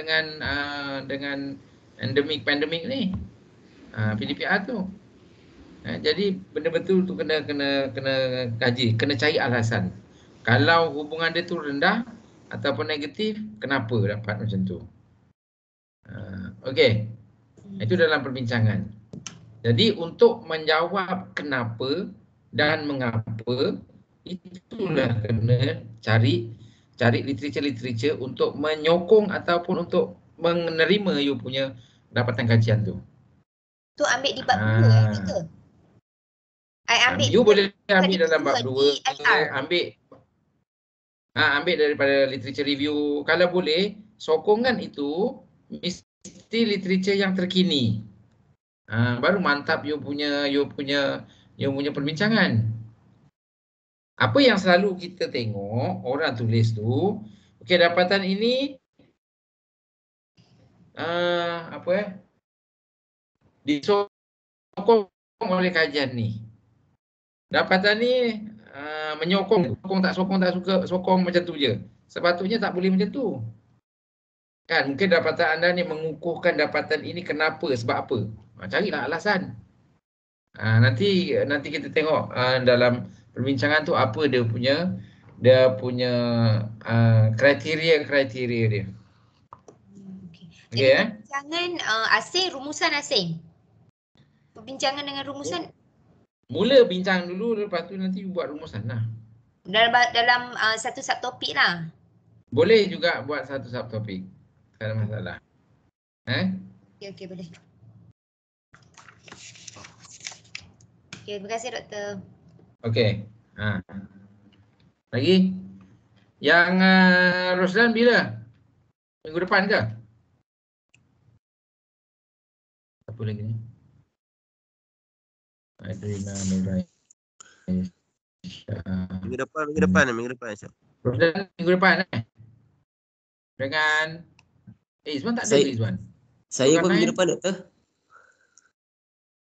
Speaker 2: dengan endemik pandemik ni? PDPR tu. Jadi benda betul tu kena kaji, kena cari alasan. Kalau hubungan dia tu rendah ataupun negatif, kenapa dapat macam tu? Okey. Itu dalam perbincangan. Jadi untuk menjawab kenapa dan mengapa, itulah kena cari literature untuk menyokong ataupun untuk menerima you punya dapatan kajian tu.
Speaker 6: Tu ambil di bab 2 ke?
Speaker 2: You boleh ambil dalam bab 2, ambil daripada literature review. Kalau boleh, sokongan itu mesti literature yang terkini. Baru mantap you punya perbincangan. Apa yang selalu kita tengok orang tulis tu, okey, dapatan ini disokong oleh kajian ni. Dapatan ni menyokong, sokong tak suka, sokong macam tu je. Sepatutnya tak boleh macam tu. Kan mungkin dapatan anda ni mengukuhkan dapatan ini kenapa, sebab apa. Carilah alasan. Nanti kita tengok dalam perbincangan tu apa dia punya kriteria dia.
Speaker 6: Jadi perbincangan asing, rumusan asing. Perbincangan dengan rumusan.
Speaker 2: Mula bincang dulu, lepas tu nanti buat rumusan lah.
Speaker 6: Dalam satu subtopik lah.
Speaker 2: Boleh juga buat satu subtopik. Tak ada masalah.
Speaker 6: Okey, boleh. Okey, terima kasih Doktor.
Speaker 2: Okey. Lagi? Yang Roslan bila? Minggu depan ke? Apa lagi ni? Adrina Nurai.
Speaker 7: Minggu depan Syah.
Speaker 2: Roslan minggu depan dengan Izwan tak ada ke Izwan?
Speaker 7: Saya pun minggu depan Doktor.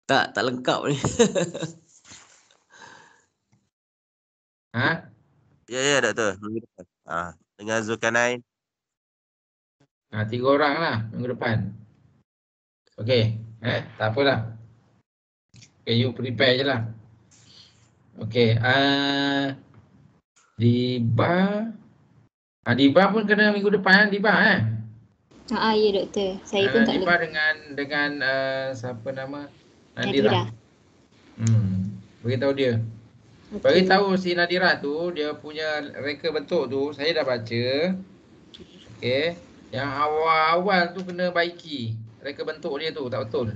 Speaker 7: Tak lengkap ni. Ya Doktor, minggu depan. Dengan Zulkarnain.
Speaker 2: 3 orang lah minggu depan. Okey, tak apalah. Okay, you prepare je lah. Okey, Diba pun kena minggu depan Diba
Speaker 3: Ya Doktor, saya pun tak
Speaker 2: Diba dengan siapa nama? Nadira. Beritahu dia. Beritahu si Nadira tu, dia punya reka bentuk tu saya dah baca. Okey, yang awal tu kena baiki. Reka bentuk dia tu tak betul.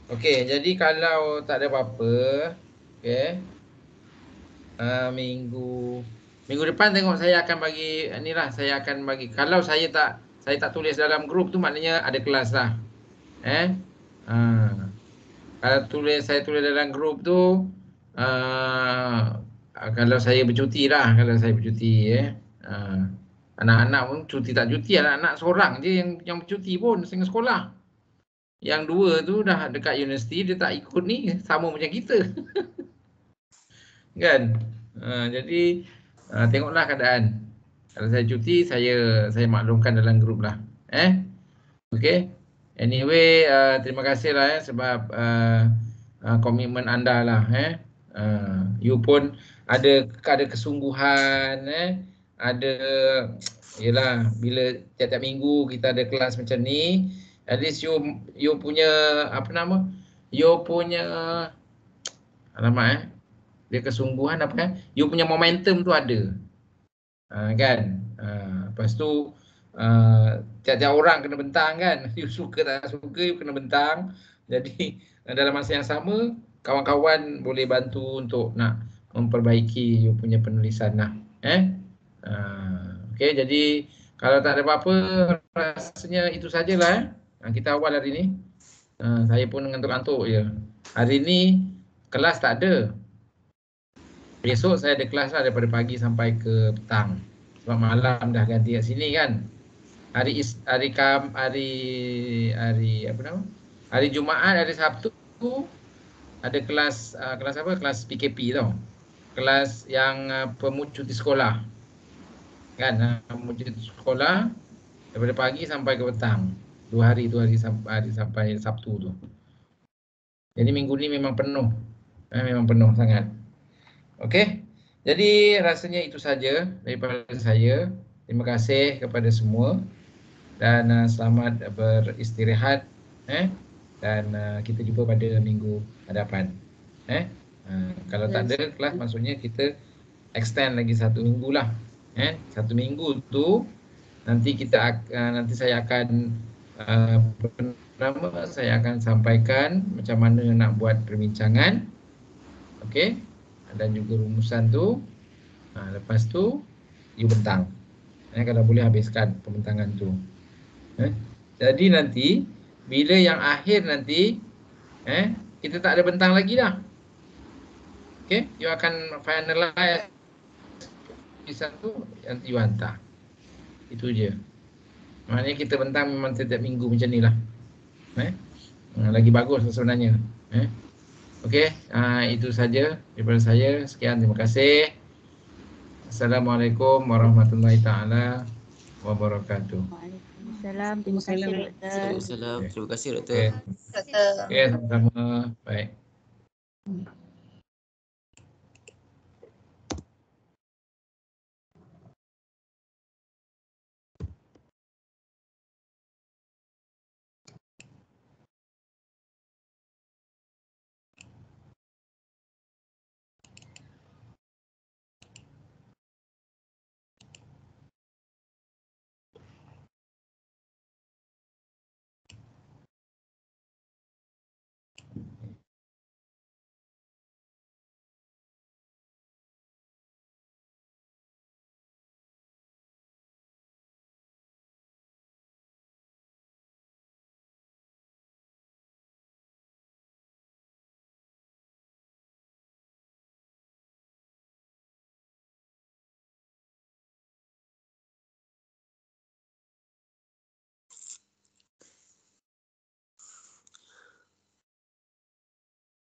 Speaker 2: Okey, jadi kalau tak ada apa-apa, okey. Minggu depan tengok saya akan bagi saya akan bagi. Kalau saya tak tulis dalam grup tu maknanya ada kelas lah. Kalau saya tulis dalam grup tu kalau saya bercuti lah, anak-anak pun cuti tak cuti, anak-anak seorang je yang bercuti pun setengah sekolah. Yang 2 tu dah dekat universiti, dia tak ikut ni, sama macam kita. Kan? Jadi tengoklah keadaan. Kalau saya cuti, saya maklumkan dalam grup lah. Okey. Anyway, terima kasih lah sebab komitmen anda lah. You pun ada kesungguhan, ada yelah, bila tiap-tiap minggu kita ada kelas macam ni, at least you punya dia kesungguhan you punya momentum tu ada. Kan? Lepas tu tiap-tiap orang kena bentang kan. You suka tak suka, you kena bentang. Jadi dalam masa yang sama, kawan-kawan boleh bantu untuk nak memperbaiki you punya penulisan lah. Okey, jadi kalau tak ada apa-apa, rasanya itu sajalah. Kita awal hari ni. Saya pun ngantuk-ngantuk je. Hari ni kelas tak ada. Besok saya ada kelas lah daripada pagi sampai ke petang. Sebab malam dah ganti kat sini kan. Hari Jumaat, hari Sabtu ada kelas kelas PKP tau. Kelas yang cuti sekolah. Kan, cuti sekolah daripada pagi sampai ke petang. 2 hari sampai Sabtu tu. Jadi minggu ni memang penuh. Memang penuh sangat. Okey. Jadi rasanya itu saja daripada saya. Terima kasih kepada semua dan selamat beristirahat. Dan kita jumpa pada minggu hadapan. Kalau tak ada kelas, maksudnya kita extend lagi 1 minggu lah. 1 minggu tu nanti saya akan saya akan sampaikan macam mana nak buat perbincangan. Okey. Dan juga rumusan tu. Lepas tu you bentang. Kalau boleh habiskan pembentangan tu. Jadi nanti bila yang akhir nanti kita tak ada bentang lagi dah. Okey, you akan finalize satu nanti you hantar. Itu je. Maknanya kita bentang memang setiap minggu macam ni lah. Lagi bagus sebenarnya. Okey, itu saja daripada saya. Sekian, terima kasih. Assalamualaikum warahmatullahi taala wabarakatuh.
Speaker 5: Waalaikumsalam. Terima kasih doktor.
Speaker 7: Waalaikumsalam. Terima kasih doktor.
Speaker 2: Okey,
Speaker 6: Doktor.
Speaker 2: sama-sama. Baik.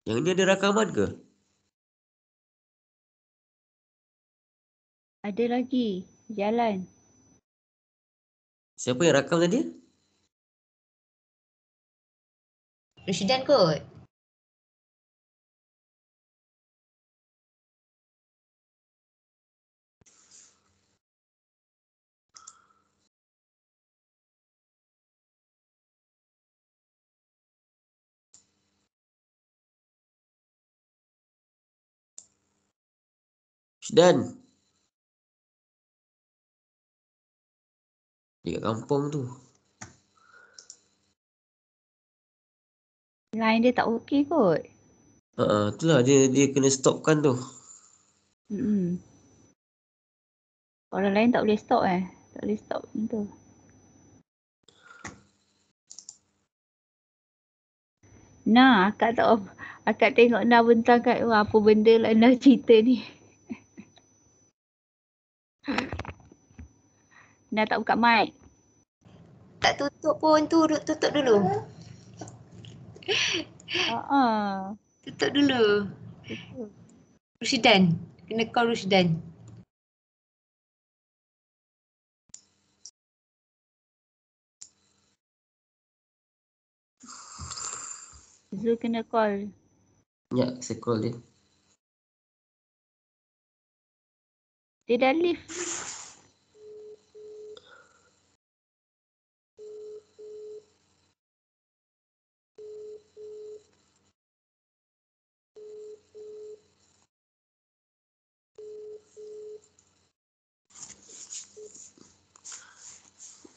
Speaker 7: Yang ni ada rakaman ke?
Speaker 5: Ada lagi. Jalan.
Speaker 7: Siapa yang rakam tadi?
Speaker 6: Rushidan kot.
Speaker 7: Dan di kampung tu.
Speaker 5: Line dia tak okey kot.
Speaker 7: Itulah dia kena stopkan tu.
Speaker 5: Orang lain tak boleh stop Tak boleh stop macam tu. Nah, akak tengok Nah bentang kat apa benda lah Nah cerita ni. Nah tak buka mic.
Speaker 6: Tak tutup pun tu, tutup dulu. Tutup dulu. Rushidan. Kena call Rushidan.
Speaker 5: Zul kena call.
Speaker 7: Ya, saya call dia.
Speaker 5: Dia dah leave.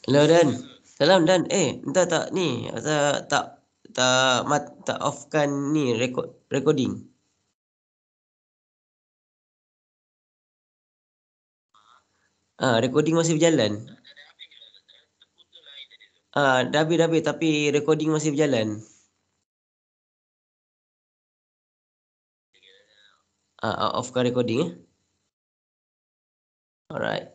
Speaker 7: Hello Dan. Salam Dan. Entah tak ni, tak offkan ni recording. Recording masih berjalan. Dah habis tapi recording masih berjalan. Offkan recording. Alright.